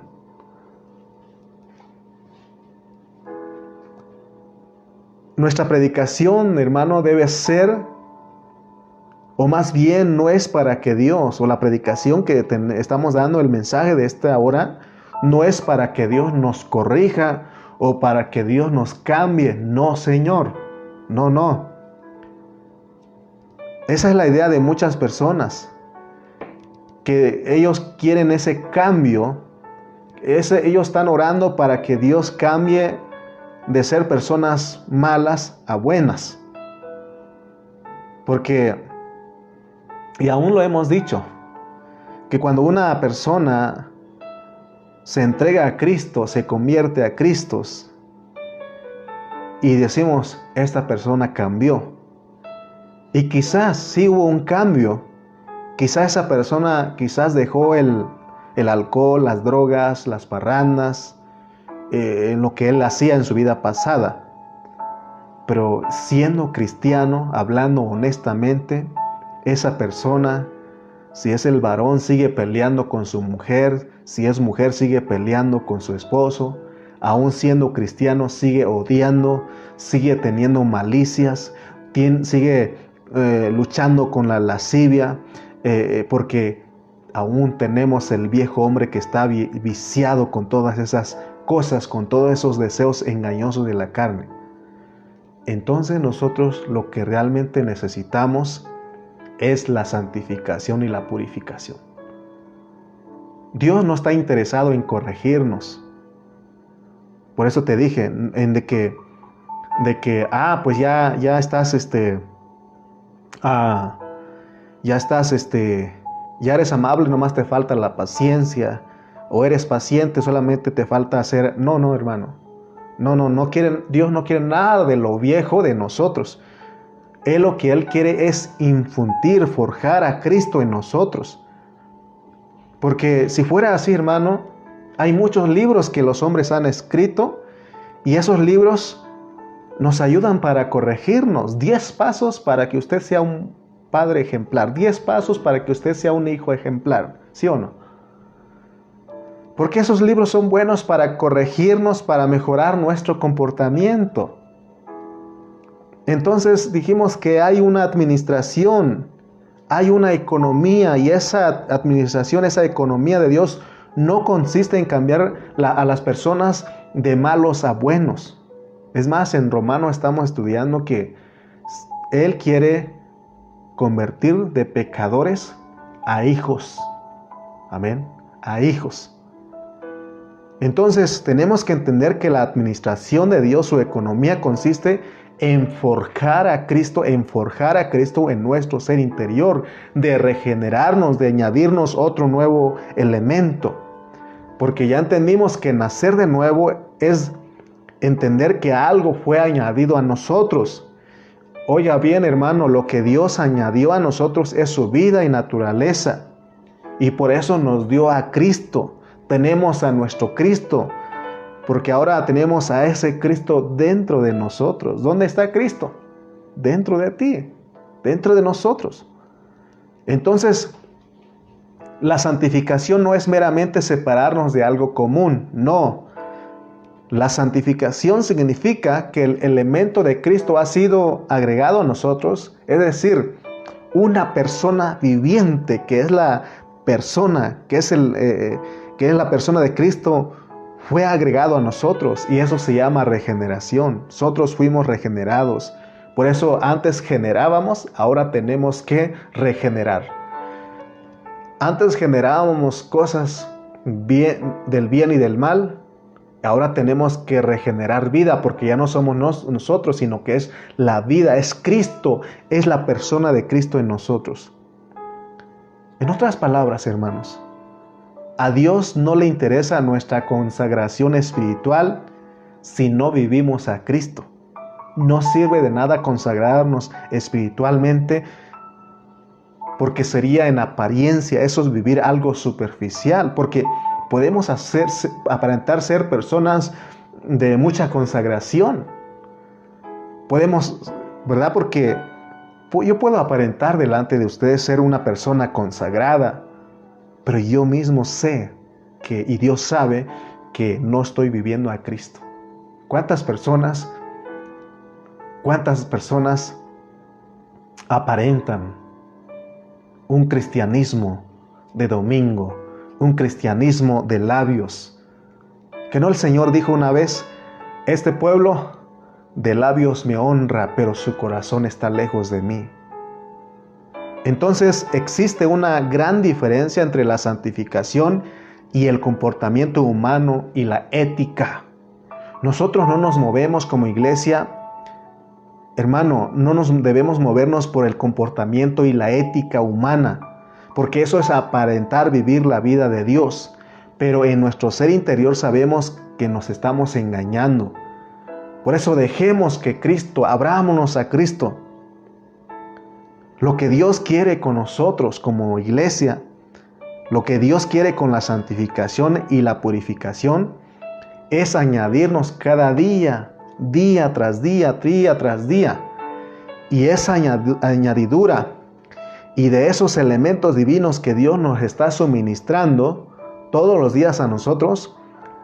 Nuestra predicación, hermano, debe ser O más bien no es para que Dios, o la predicación que estamos dando, el mensaje de esta hora, no es para que Dios nos corrija o para que Dios nos cambie. No, Señor. No, no. Esa es la idea de muchas personas, que ellos quieren ese cambio. Ellos están orando para que Dios cambie de ser personas malas a buenas. Porque, y aún lo hemos dicho, que cuando una persona se entrega a Cristo, se convierte a Cristo, y decimos, esta persona cambió. Y quizás sí hubo un cambio. Quizás esa persona dejó el alcohol, las drogas, las parrandas, lo que él hacía en su vida pasada. Pero siendo cristiano, hablando honestamente, esa persona, si es el varón, sigue peleando con su mujer, si es mujer, sigue peleando con su esposo, aún siendo cristiano, sigue odiando, sigue teniendo malicias, sigue luchando con la lascivia, porque aún tenemos el viejo hombre que está viciado con todas esas cosas, con todos esos deseos engañosos de la carne. Entonces nosotros lo que realmente necesitamos es la santificación y la purificación. Dios no está interesado en corregirnos. Por eso te dije, de que pues ya estás, ya eres amable, nomás te falta la paciencia, o eres paciente, solamente te falta hacer. No, hermano. Dios no quiere nada de lo viejo de nosotros. Lo que Él quiere es infundir, forjar a Cristo en nosotros. Porque si fuera así, hermano, hay muchos libros que los hombres han escrito, y esos libros nos ayudan para corregirnos. 10 pasos para que usted sea un padre ejemplar. 10 pasos para que usted sea un hijo ejemplar. ¿Sí o no? Porque esos libros son buenos para corregirnos, para mejorar nuestro comportamiento. Entonces dijimos que hay una administración, hay una economía, y esa administración, esa economía de Dios no consiste en cambiar a las personas de malos a buenos. Es más, en Romano estamos estudiando que Él quiere convertir de pecadores a hijos. Amén. A hijos. Entonces tenemos que entender que la administración de Dios, su economía, consiste en forjar a Cristo en nuestro ser interior, de regenerarnos, de añadirnos otro nuevo elemento. Porque ya entendimos que nacer de nuevo es entender que algo fue añadido a nosotros. Oiga bien, hermano, lo que Dios añadió a nosotros es su vida y naturaleza. Y por eso nos dio a Cristo. Tenemos a nuestro Cristo, porque ahora tenemos a ese Cristo dentro de nosotros. ¿Dónde está Cristo? Dentro de ti, dentro de nosotros. Entonces, la santificación no es meramente separarnos de algo común, no. La santificación significa que el elemento de Cristo ha sido agregado a nosotros, es decir, una persona viviente, que es la persona, que es la persona de Cristo, fue agregado a nosotros, y eso se llama regeneración. Nosotros fuimos regenerados. Por eso antes generábamos, ahora tenemos que regenerar. Antes generábamos cosas del bien y del mal. Ahora tenemos que regenerar vida, porque ya no somos nosotros, sino que es la vida, es Cristo, es la persona de Cristo en nosotros. En otras palabras, hermanos, a Dios no le interesa nuestra consagración espiritual si no vivimos a Cristo. No sirve de nada consagrarnos espiritualmente, porque sería en apariencia, eso es vivir algo superficial, porque podemos aparentar ser personas de mucha consagración. Podemos, ¿verdad? Porque yo puedo aparentar delante de ustedes ser una persona consagrada, pero yo mismo sé y Dios sabe que no estoy viviendo a Cristo. ¿Cuántas personas aparentan un cristianismo de domingo, un cristianismo de labios. Que no el Señor dijo una vez, este pueblo de labios me honra, pero su corazón está lejos de mí. Entonces existe una gran diferencia entre la santificación y el comportamiento humano y la ética. Nosotros no nos movemos como iglesia, hermano, no nos debemos movernos por el comportamiento y la ética humana, porque eso es aparentar vivir la vida de Dios, pero en nuestro ser interior sabemos que nos estamos engañando. Por eso dejemos que Cristo, abrámonos a Cristo. Lo que Dios quiere con nosotros como iglesia, lo que Dios quiere con la santificación y la purificación, es añadirnos cada día, día tras día, día tras día. Y esa añadidura y de esos elementos divinos que Dios nos está suministrando todos los días a nosotros,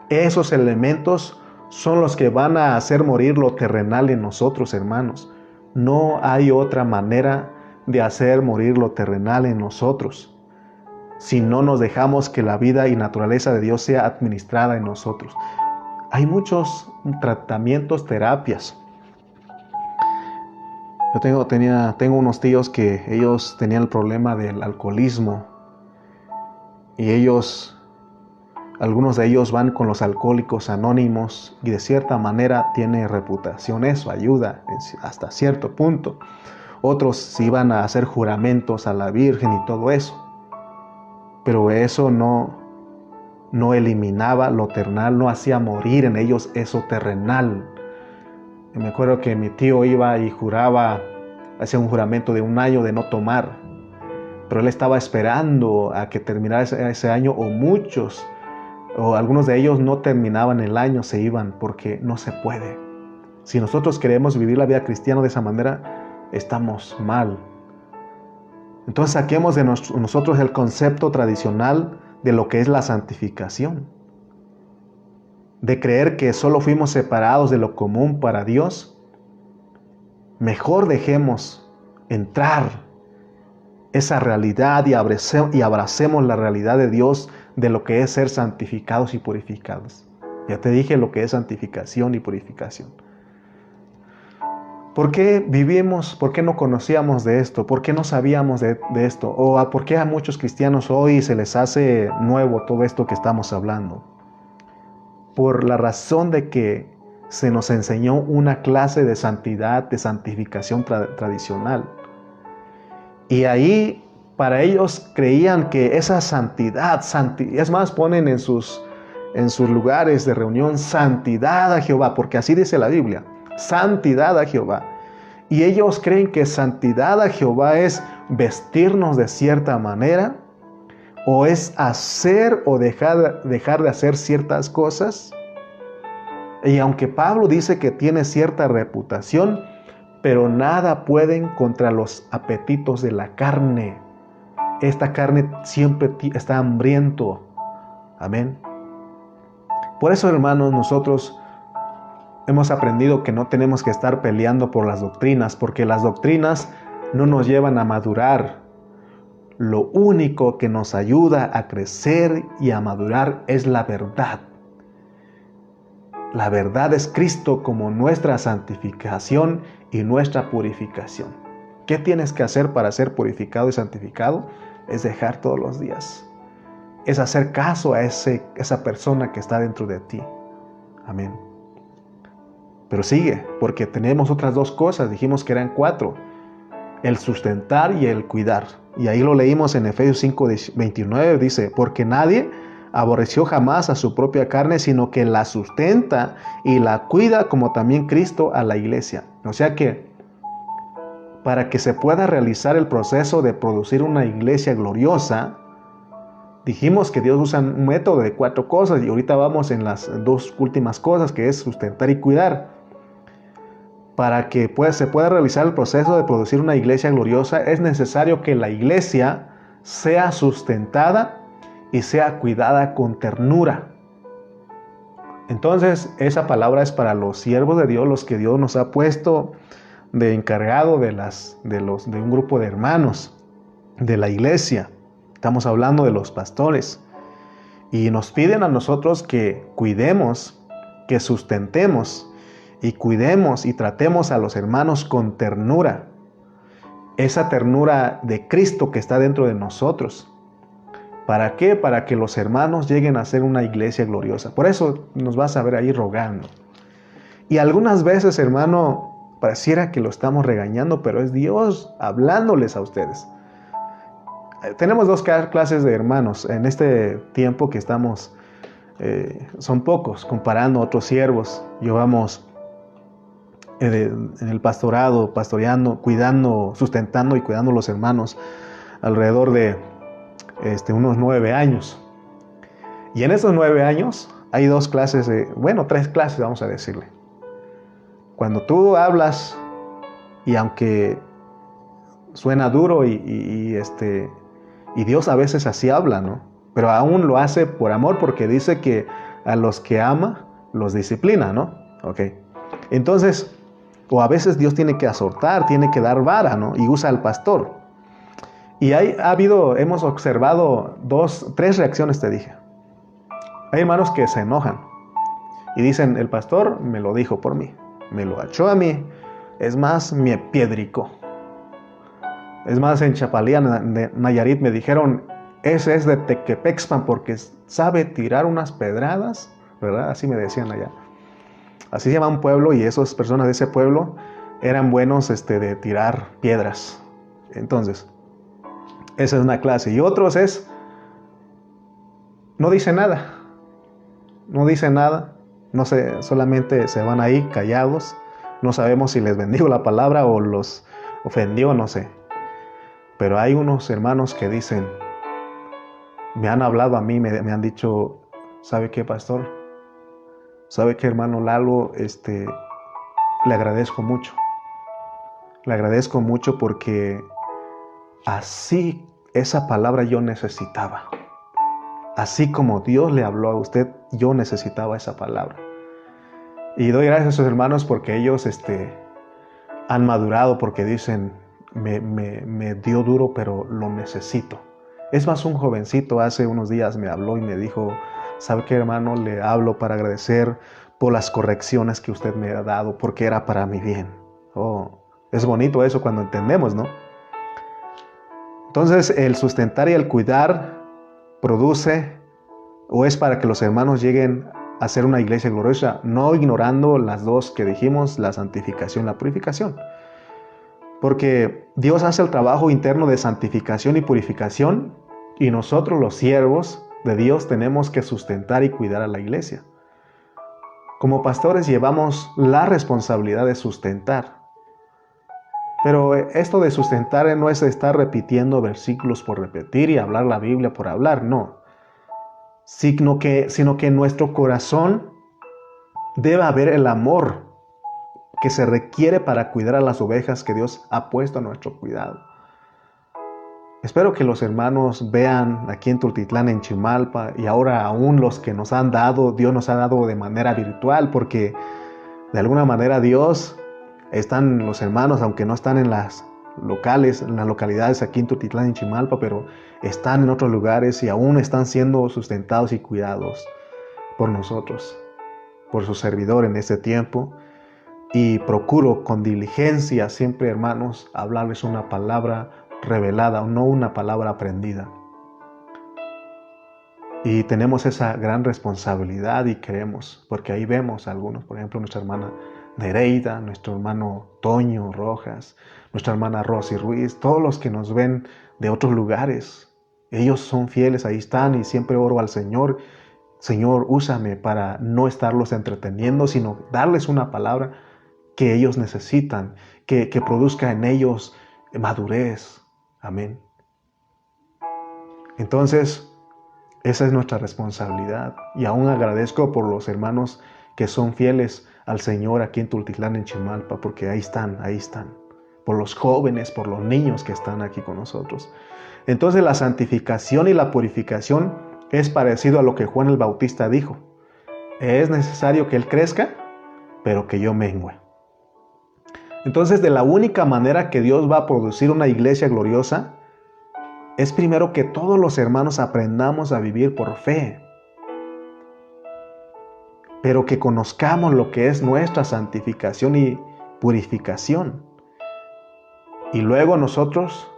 esos elementos son los que van a hacer morir lo terrenal en nosotros, hermanos. No hay otra manera de hacer morir lo terrenal en nosotros, si no nos dejamos que la vida y naturaleza de Dios sea administrada en nosotros. Hay muchos tratamientos, terapias. Yo tengo unos tíos que ellos tenían el problema del alcoholismo y algunos de ellos van con los alcohólicos anónimos y de cierta manera tiene reputación eso, ayuda hasta cierto punto. Otros se iban a hacer juramentos a la Virgen y todo eso. Pero eso no eliminaba lo terrenal, no hacía morir en ellos eso terrenal. Yo me acuerdo que mi tío iba y juraba, hacía un juramento de 1 año de no tomar. Pero él estaba esperando a que terminara ese año, o algunos de ellos no terminaban el año, se iban, porque no se puede. Si nosotros queremos vivir la vida cristiana de esa manera, estamos mal. Entonces saquemos de nosotros el concepto tradicional de lo que es la santificación. De creer que solo fuimos separados de lo común para Dios. Mejor dejemos entrar esa realidad y abracemos la realidad de Dios de lo que es ser santificados y purificados. Ya te dije lo que es santificación y purificación. ¿Por qué vivimos? ¿Por qué no conocíamos de esto? ¿Por qué no sabíamos de esto? ¿O por qué a muchos cristianos hoy se les hace nuevo todo esto que estamos hablando? Por la razón de que se nos enseñó una clase de santidad, de santificación tradicional. Y ahí para ellos creían que esa santidad, es más, ponen en sus lugares de reunión santidad a Jehová, porque así dice la Biblia. Santidad a Jehová. Y ellos creen que santidad a Jehová es vestirnos de cierta manera, o es hacer o dejar de hacer ciertas cosas. Y aunque Pablo dice que tiene cierta reputación, pero nada pueden contra los apetitos de la carne. Esta carne siempre está hambriento. Amén. Por eso, hermanos, nosotros hemos aprendido que no tenemos que estar peleando por las doctrinas, porque las doctrinas no nos llevan a madurar. Lo único que nos ayuda a crecer y a madurar es la verdad. La verdad es Cristo como nuestra santificación y nuestra purificación. ¿Qué tienes que hacer para ser purificado y santificado? Es dejar todos los días. Es hacer caso a esa persona que está dentro de ti. Amén. Pero sigue, porque tenemos otras 2 cosas, dijimos que eran 4. El sustentar y el cuidar. Y ahí lo leímos en Efesios 5:29, dice, porque nadie aborreció jamás a su propia carne, sino que la sustenta y la cuida, como también Cristo a la iglesia. O sea que, para que se pueda realizar el proceso de producir una iglesia gloriosa, dijimos que Dios usa un método de 4 cosas, y ahorita vamos en las 2 últimas cosas, que es sustentar y cuidar. Para que se pueda realizar el proceso de producir una iglesia gloriosa, es necesario que la iglesia sea sustentada y sea cuidada con ternura. Entonces, esa palabra es para los siervos de Dios, los que Dios nos ha puesto de encargado de un grupo de hermanos. de la iglesia. Estamos hablando de los pastores. Y nos piden a nosotros que cuidemos, que sustentemos y cuidemos y tratemos a los hermanos con ternura. Esa ternura de Cristo que está dentro de nosotros. ¿Para qué? Para que los hermanos lleguen a ser una iglesia gloriosa. Por eso nos vas a ver ahí rogando. Y algunas veces, hermano, pareciera que lo estamos regañando, pero es Dios hablándoles a ustedes. Tenemos dos clases de hermanos en este tiempo que estamos, son pocos, comparando a otros siervos. Llevamos en el pastorado, pastoreando, cuidando, sustentando y cuidando a los hermanos alrededor de unos 9 años. Y en esos 9 años hay dos clases, tres clases vamos a decirle. Cuando tú hablas, y aunque suena duro y Dios a veces así habla, ¿no? Pero aún lo hace por amor, porque dice que a los que ama, los disciplina, ¿no? Ok. Entonces, o a veces Dios tiene que azortar, tiene que dar vara, ¿no? Y usa al pastor. Y hemos observado 3 reacciones, te dije. Hay hermanos que se enojan y dicen, el pastor me lo dijo por mí, me lo echó a mí, es más, me piedricó. Es más, en Chapalía, Nayarit, me dijeron, ese es de Tequepexpan porque sabe tirar unas pedradas, ¿verdad? Así me decían allá. Así se llama un pueblo, y esas personas de ese pueblo eran buenos de tirar piedras. Entonces, esa es una clase. Y otros no dice nada. No dice nada. No sé, solamente se van ahí callados. No sabemos si les bendigo la palabra o los ofendió, no sé. Pero hay unos hermanos que dicen, me han hablado a mí, me han dicho, ¿sabe qué, pastor? ¿Sabe qué, hermano Lalo? Le agradezco mucho. Le agradezco mucho porque así esa palabra yo necesitaba. Así como Dios le habló a usted, yo necesitaba esa palabra. Y doy gracias a esos hermanos porque ellos han madurado, porque dicen, me dio duro, pero lo necesito. Es más, un jovencito hace unos días me habló y me dijo, ¿sabe qué, hermano? Le hablo para agradecer por las correcciones que usted me ha dado, porque era para mi bien. Oh, es bonito eso cuando entendemos, ¿no? Entonces, el sustentar y el cuidar produce, o es para que los hermanos lleguen a ser una iglesia gloriosa, no ignorando las dos que dijimos, la santificación y la purificación. Porque Dios hace el trabajo interno de santificación y purificación, y nosotros los siervos de Dios tenemos que sustentar y cuidar a la iglesia. Como pastores llevamos la responsabilidad de sustentar. Pero esto de sustentar no es estar repitiendo versículos por repetir y hablar la Biblia por hablar, no. Sino que en nuestro corazón debe haber el amor que se requiere para cuidar a las ovejas que Dios ha puesto a nuestro cuidado. Espero que los hermanos vean aquí en Tultitlán, en Chimalpa, y ahora aún los que Dios nos ha dado de manera virtual, porque de alguna manera están los hermanos, aunque no están en las localidades aquí en Tultitlán, en Chimalpa, pero están en otros lugares y aún están siendo sustentados y cuidados por nosotros, por su servidor en este tiempo. Y procuro con diligencia siempre, hermanos, hablarles una palabra revelada, no una palabra aprendida. Y tenemos esa gran responsabilidad y queremos, porque ahí vemos a algunos, por ejemplo, nuestra hermana Nereida, nuestro hermano Toño Rojas, nuestra hermana Rosy Ruiz, todos los que nos ven de otros lugares. Ellos son fieles, ahí están, y siempre oro al Señor. Señor, úsame para no estarlos entreteniendo, sino darles una palabra que ellos necesitan, que produzca en ellos madurez. Amén. Entonces, esa es nuestra responsabilidad. Y aún agradezco por los hermanos que son fieles al Señor aquí en Tultitlán, en Chimalpa, porque ahí están. Por los jóvenes, por los niños que están aquí con nosotros. Entonces, la santificación y la purificación es parecido a lo que Juan el Bautista dijo. Es necesario que Él crezca, pero que yo mengüe. Entonces, de la única manera que Dios va a producir una iglesia gloriosa es primero que todos los hermanos aprendamos a vivir por fe, pero que conozcamos lo que es nuestra santificación y purificación. Y luego nosotros,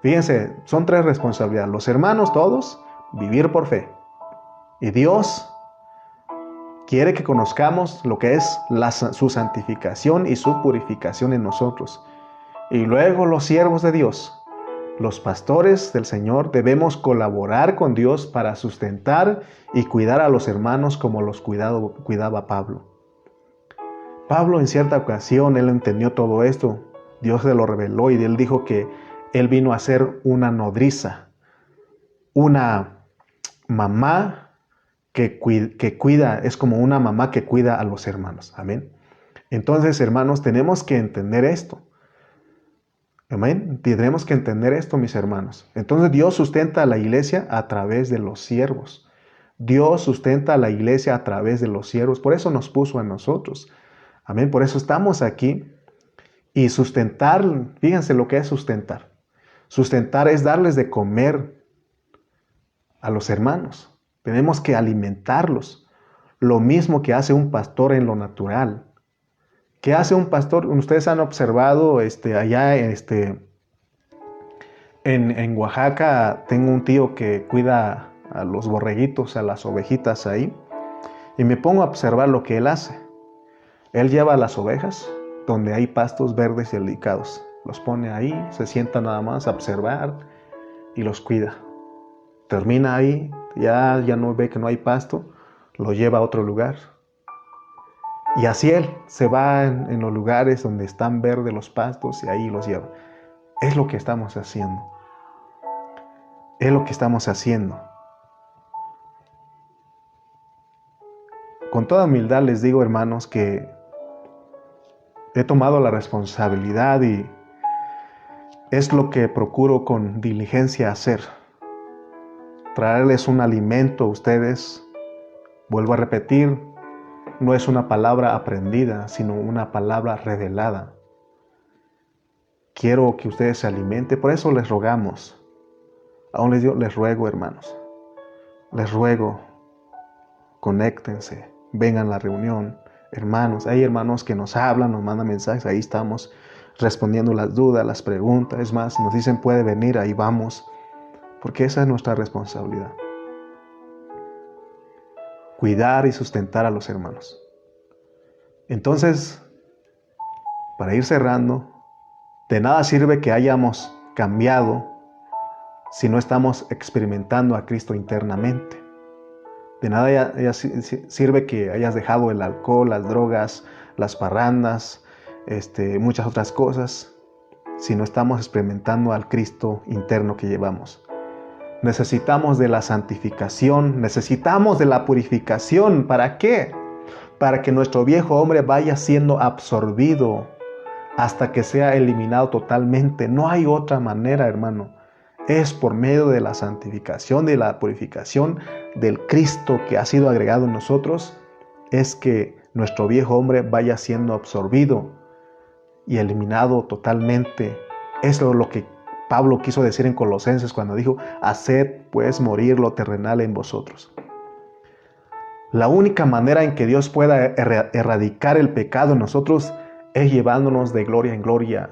fíjense, son 3 responsabilidades. Los hermanos todos, vivir por fe. Y Dios quiere que conozcamos lo que es su santificación y su purificación en nosotros. Y luego los siervos de Dios, los pastores del Señor, debemos colaborar con Dios para sustentar y cuidar a los hermanos como los cuidaba Pablo. Pablo en cierta ocasión, él entendió todo esto. Dios se lo reveló y él dijo que él vino a ser una nodriza, una mamá que cuida, es como una mamá que cuida a los hermanos. Amén. Entonces, hermanos, tenemos que entender esto. Amén. Tenemos que entender esto, mis hermanos. Entonces, Dios sustenta a la iglesia a través de los siervos. Dios sustenta a la iglesia a través de los siervos. Por eso nos puso a nosotros. Amén. Por eso estamos aquí. Y sustentar, fíjense lo que es sustentar. Sustentar es darles de comer a los hermanos. Tenemos que alimentarlos. Lo mismo que hace un pastor en lo natural. ¿Qué hace un pastor? Ustedes han observado allá en Oaxaca, tengo un tío que cuida a los borreguitos, a las ovejitas ahí. Y me pongo a observar lo que él hace. Él lleva a las ovejas donde hay pastos verdes y delicados. Los pone ahí, se sienta nada más a observar y los cuida. Termina ahí, ya no ve que no hay pasto, lo lleva a otro lugar. Y así él se va en los lugares donde están verdes los pastos y ahí los lleva. Es lo que estamos haciendo. Es lo que estamos haciendo. Con toda humildad les digo, hermanos, que he tomado la responsabilidad y es lo que procuro con diligencia hacer. Traerles un alimento a ustedes. Vuelvo a repetir, no es una palabra aprendida, sino una palabra revelada. Quiero que ustedes se alimenten, por eso les rogamos. Aún les ruego, hermanos. Les ruego, conéctense, vengan a la reunión. Hermanos, hay hermanos que nos hablan, nos mandan mensajes, ahí estamos respondiendo las dudas, las preguntas. Es más, si nos dicen puede venir, ahí vamos, porque esa es nuestra responsabilidad. Cuidar y sustentar a los hermanos. Entonces, para ir cerrando, de nada sirve que hayamos cambiado si no estamos experimentando a Cristo internamente. De nada sirve que hayas dejado el alcohol, las drogas, las parrandas, muchas otras cosas, si no estamos experimentando al Cristo interno que llevamos. Necesitamos de la santificación, necesitamos de la purificación. ¿Para qué? Para que nuestro viejo hombre vaya siendo absorbido hasta que sea eliminado totalmente. No hay otra manera, hermano. Es por medio de la santificación, de la purificación del Cristo que ha sido agregado en nosotros, es que nuestro viejo hombre vaya siendo absorbido y eliminado totalmente. Eso es lo que Pablo quiso decir en Colosenses cuando dijo: haced pues morir lo terrenal en vosotros. La única manera en que Dios pueda erradicar el pecado en nosotros es llevándonos de gloria en gloria.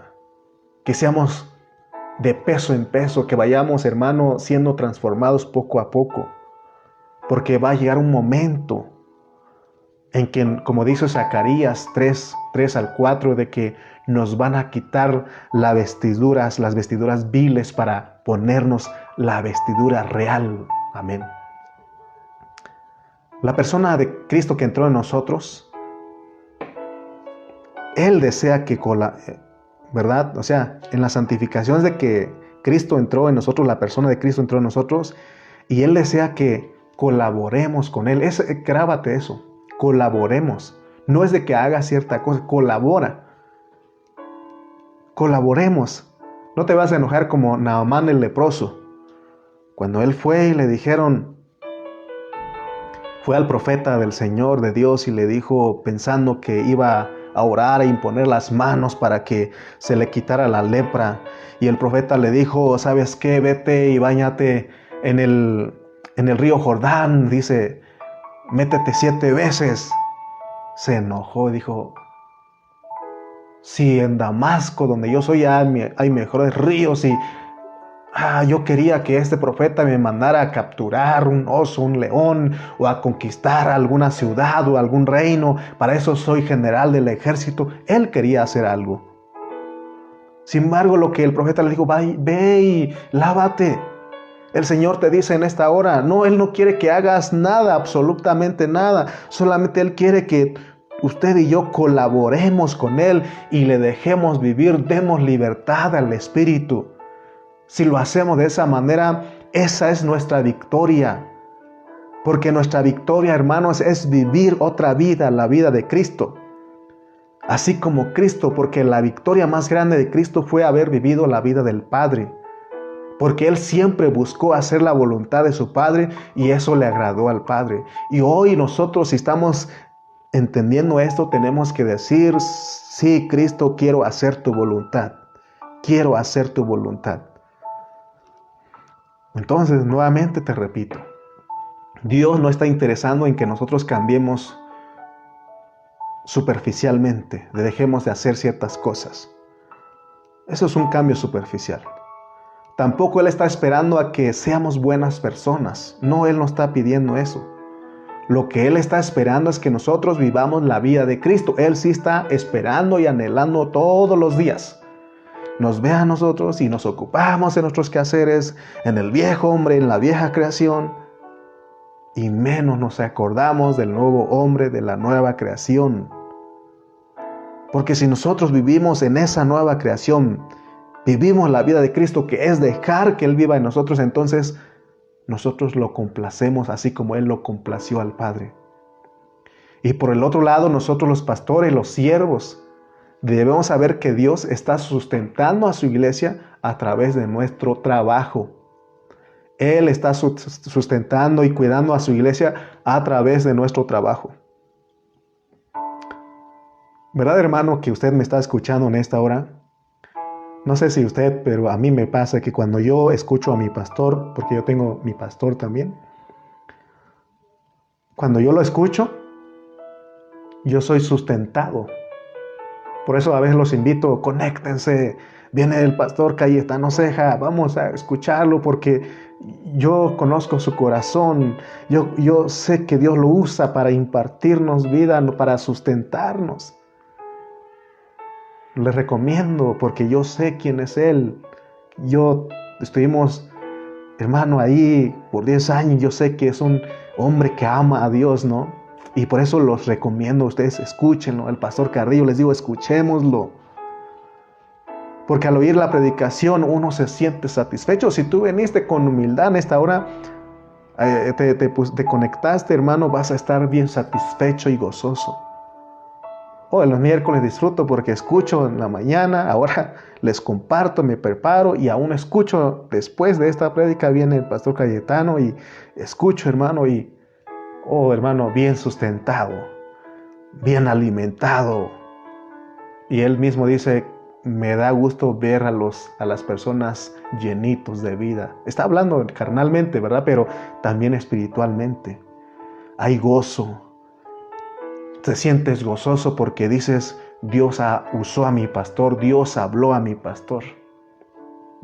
Que seamos de peso en peso, que vayamos, hermano, siendo transformados poco a poco. Porque va a llegar un momento en que, como dice Zacarías 3 al 4, de que nos van a quitar las vestiduras viles para ponernos la vestidura real. Amén. La persona de Cristo que entró en nosotros, Él desea que ¿verdad? O sea, en la santificación es de que Cristo entró en nosotros, la persona de Cristo entró en nosotros, y Él desea que colaboremos con Él. Grábate eso, colaboremos. No es de que haga cierta cosa, colabora. Colaboremos. No te vas a enojar como Naamán el leproso. Cuando él fue y le dijeron, fue al profeta del Señor, de Dios, y le dijo, pensando que iba a orar, a imponer las manos para que se le quitara la lepra. Y el profeta le dijo, ¿sabes qué? Vete y báñate en el río Jordán. Dice, métete 7 veces. Se enojó y dijo, si en Damasco, donde yo soy, hay mejores ríos y yo quería que este profeta me mandara a capturar un oso, un león, o a conquistar alguna ciudad o algún reino. Para eso soy general del ejército. Él quería hacer algo. Sin embargo, lo que el profeta le dijo, ve y lávate. El Señor te dice en esta hora, no, Él no quiere que hagas nada, absolutamente nada. Solamente Él quiere que usted y yo colaboremos con Él y le dejemos vivir, demos libertad al Espíritu. Si lo hacemos de esa manera, esa es nuestra victoria. Porque nuestra victoria, hermanos, es vivir otra vida, la vida de Cristo. Así como Cristo, porque la victoria más grande de Cristo fue haber vivido la vida del Padre. Porque Él siempre buscó hacer la voluntad de su Padre y eso le agradó al Padre. Y hoy nosotros, si estamos entendiendo esto, tenemos que decir, sí, Cristo, quiero hacer tu voluntad. Quiero hacer tu voluntad. Entonces, nuevamente te repito, Dios no está interesado en que nosotros cambiemos superficialmente, dejemos de hacer ciertas cosas. Eso es un cambio superficial. Tampoco Él está esperando a que seamos buenas personas. No, Él no está pidiendo eso. Lo que Él está esperando es que nosotros vivamos la vida de Cristo. Él sí está esperando y anhelando todos los días. Nos ve a nosotros y nos ocupamos en nuestros quehaceres, en el viejo hombre, en la vieja creación, y menos nos acordamos del nuevo hombre, de la nueva creación. Porque si nosotros vivimos en esa nueva creación, vivimos la vida de Cristo, que es dejar que Él viva en nosotros, entonces nosotros lo complacemos así como Él lo complació al Padre. Y por el otro lado, nosotros los pastores, los siervos, debemos saber que Dios está sustentando a su iglesia a través de nuestro trabajo. Él está sustentando y cuidando a su iglesia a través de nuestro trabajo. ¿Verdad, hermano, que usted me está escuchando en esta hora? No sé si usted, pero a mí me pasa que cuando yo escucho a mi pastor, porque yo tengo mi pastor también, cuando yo lo escucho, yo soy sustentado. Por eso a veces los invito, conéctense, viene el pastor Cayetano Ceja, vamos a escucharlo porque yo conozco su corazón, yo sé que Dios lo usa para impartirnos vida, para sustentarnos. Les recomiendo porque yo sé quién es Él. Estuvimos, hermano, ahí por 10 años, yo sé que es un hombre que ama a Dios, ¿no? Y por eso los recomiendo a ustedes, escúchenlo. El pastor Carrillo, les digo, escuchémoslo. Porque al oír la predicación uno se siente satisfecho. Si tú viniste con humildad en esta hora, te conectaste, hermano, vas a estar bien satisfecho y gozoso. En los miércoles disfruto porque escucho en la mañana, ahora les comparto, me preparo y aún escucho. Después de esta prédica viene el pastor Cayetano y escucho, hermano, y hermano, bien sustentado, bien alimentado. Y él mismo dice, me da gusto ver a las personas llenitos de vida. Está hablando carnalmente, ¿verdad? Pero también espiritualmente. Hay gozo. Te sientes gozoso porque dices, Dios usó a mi pastor, Dios habló a mi pastor.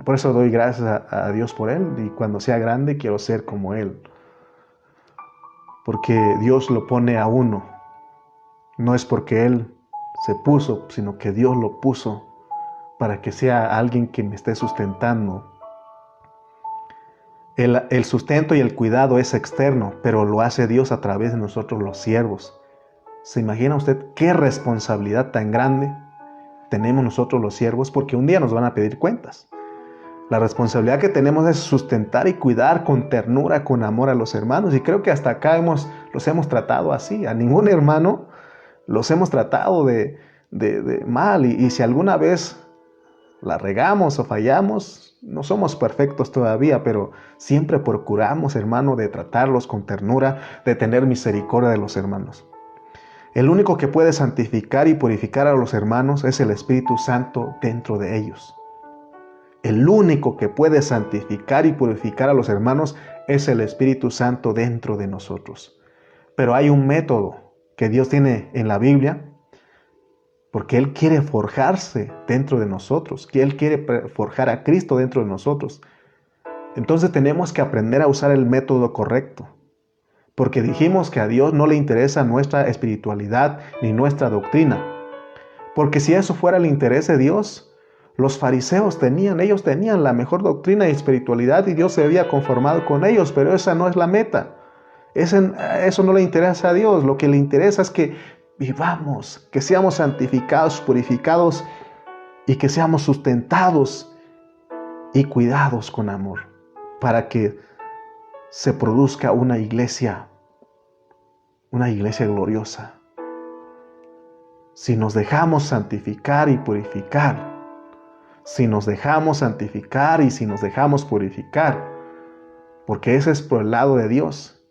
Por eso doy gracias a Dios por él y cuando sea grande quiero ser como él. Porque Dios lo pone a uno. No es porque él se puso, sino que Dios lo puso para que sea alguien que me esté sustentando. El sustento y el cuidado es externo, pero lo hace Dios a través de nosotros los siervos. ¿Se imagina usted qué responsabilidad tan grande tenemos nosotros los siervos? Porque un día nos van a pedir cuentas. La responsabilidad que tenemos es sustentar y cuidar con ternura, con amor a los hermanos. Y creo que hasta acá los hemos tratado así. A ningún hermano los hemos tratado de mal. Y si alguna vez la regamos o fallamos, no somos perfectos todavía, pero siempre procuramos, hermano, de tratarlos con ternura, de tener misericordia de los hermanos. El único que puede santificar y purificar a los hermanos es el Espíritu Santo dentro de ellos. El único que puede santificar y purificar a los hermanos es el Espíritu Santo dentro de nosotros. Pero hay un método que Dios tiene en la Biblia, porque Él quiere forjarse dentro de nosotros, que Él quiere forjar a Cristo dentro de nosotros. Entonces tenemos que aprender a usar el método correcto, porque dijimos que a Dios no le interesa nuestra espiritualidad ni nuestra doctrina. Porque si eso fuera el interés de Dios, los fariseos ellos tenían la mejor doctrina y espiritualidad y Dios se había conformado con ellos, pero esa no es la meta. Eso no le interesa a Dios. Lo que le interesa es que vivamos, que seamos santificados, purificados y que seamos sustentados y cuidados con amor para que se produzca una iglesia gloriosa. Si nos dejamos santificar y purificar, si nos dejamos santificar y si nos dejamos purificar, porque ese es por el lado de Dios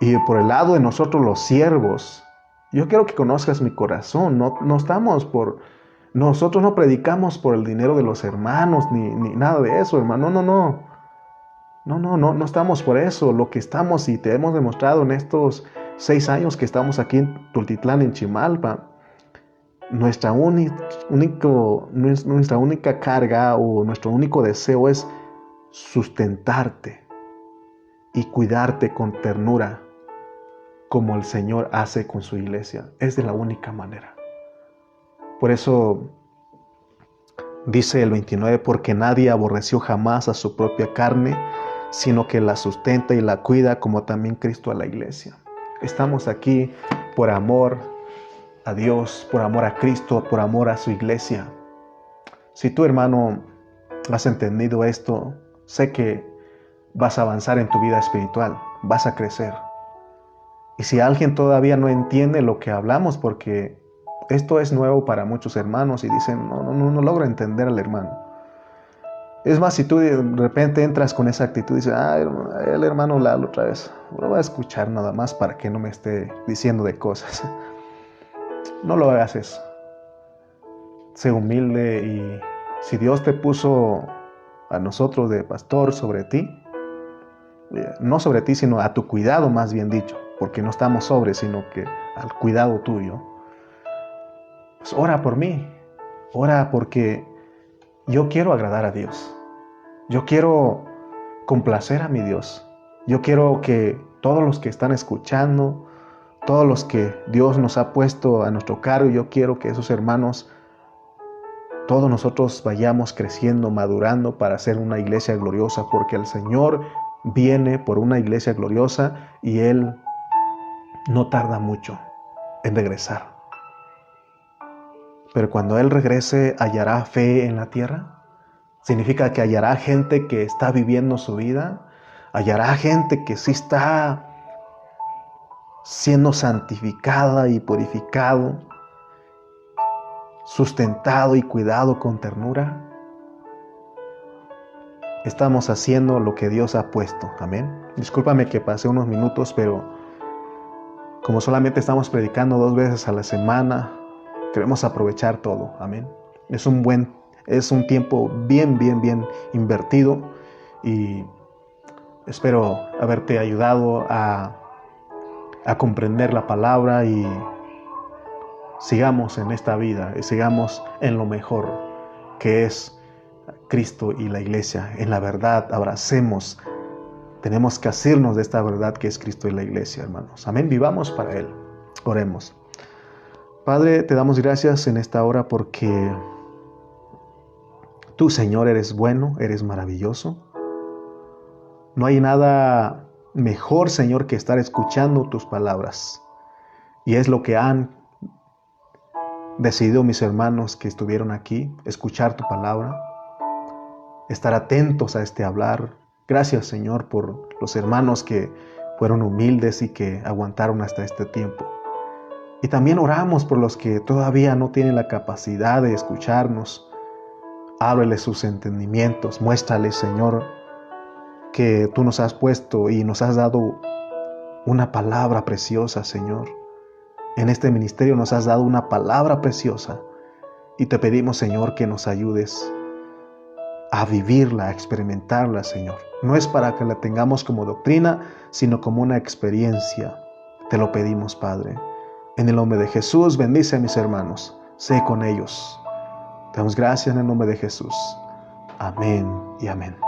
y por el lado de nosotros los siervos. Yo quiero que conozcas mi corazón. Nosotros no predicamos por el dinero de los hermanos ni nada de eso, hermano. No estamos por eso. Lo que estamos y te hemos demostrado en estos 6 años que estamos aquí en Tultitlán, en Chimalpa, nuestra única carga o nuestro único deseo es sustentarte y cuidarte con ternura, como el Señor hace con su iglesia. Es de la única manera. Por eso dice el 29, porque nadie aborreció jamás a su propia carne, sino que la sustenta y la cuida, como también Cristo a la iglesia. Estamos aquí por amor a Dios, por amor a Cristo, por amor a su iglesia. Si tú, hermano, has entendido esto, sé que vas a avanzar en tu vida espiritual, vas a crecer. Y si alguien todavía no entiende lo que hablamos, porque esto es nuevo para muchos hermanos y dicen, no logro entender al hermano. Es más, si tú de repente entras con esa actitud y dices, el hermano la habla otra vez, lo voy a escuchar nada más para que no me esté diciendo de cosas. No lo hagas eso. Sé humilde y si Dios te puso a nosotros de pastor sobre ti, no sobre ti, sino a tu cuidado, más bien dicho, porque no estamos sobre, sino que al cuidado tuyo, pues ora por mí, ora porque yo quiero agradar a Dios. Yo quiero complacer a mi Dios. Yo quiero que todos los que están escuchando, todos los que Dios nos ha puesto a nuestro cargo, yo quiero que esos hermanos, todos nosotros vayamos creciendo, madurando para ser una iglesia gloriosa, porque el Señor viene por una iglesia gloriosa y Él no tarda mucho en regresar. Pero cuando Él regrese, ¿hallará fe en la tierra? Significa que hallará gente que está viviendo su vida, hallará gente que sí está siendo santificada y purificado, sustentado y cuidado con ternura. Estamos haciendo lo que Dios ha puesto, amén. Discúlpame que pasé unos minutos, pero como solamente estamos predicando 2 veces a la semana, queremos aprovechar todo, amén. Es un tiempo bien invertido y espero haberte ayudado a comprender la palabra y sigamos en esta vida y sigamos en lo mejor que es Cristo y la iglesia. En la verdad, abracemos. Tenemos que asirnos de esta verdad que es Cristo y la iglesia, hermanos. Amén. Vivamos para Él. Oremos. Padre, te damos gracias en esta hora porque tú, Señor, eres bueno, eres maravilloso. No hay nada mejor, Señor, que estar escuchando tus palabras. Y es lo que han decidido mis hermanos que estuvieron aquí, escuchar tu palabra, estar atentos a este hablar. Gracias, Señor, por los hermanos que fueron humildes y que aguantaron hasta este tiempo. Y también oramos por los que todavía no tienen la capacidad de escucharnos. Ábreles sus entendimientos, muéstrales, Señor, que tú nos has puesto y nos has dado una palabra preciosa, Señor. En este ministerio nos has dado una palabra preciosa y te pedimos, Señor, que nos ayudes a vivirla, a experimentarla, Señor. No es para que la tengamos como doctrina, sino como una experiencia. Te lo pedimos, Padre. En el nombre de Jesús, bendice a mis hermanos. Sé con ellos. Te damos gracias en el nombre de Jesús. Amén y amén.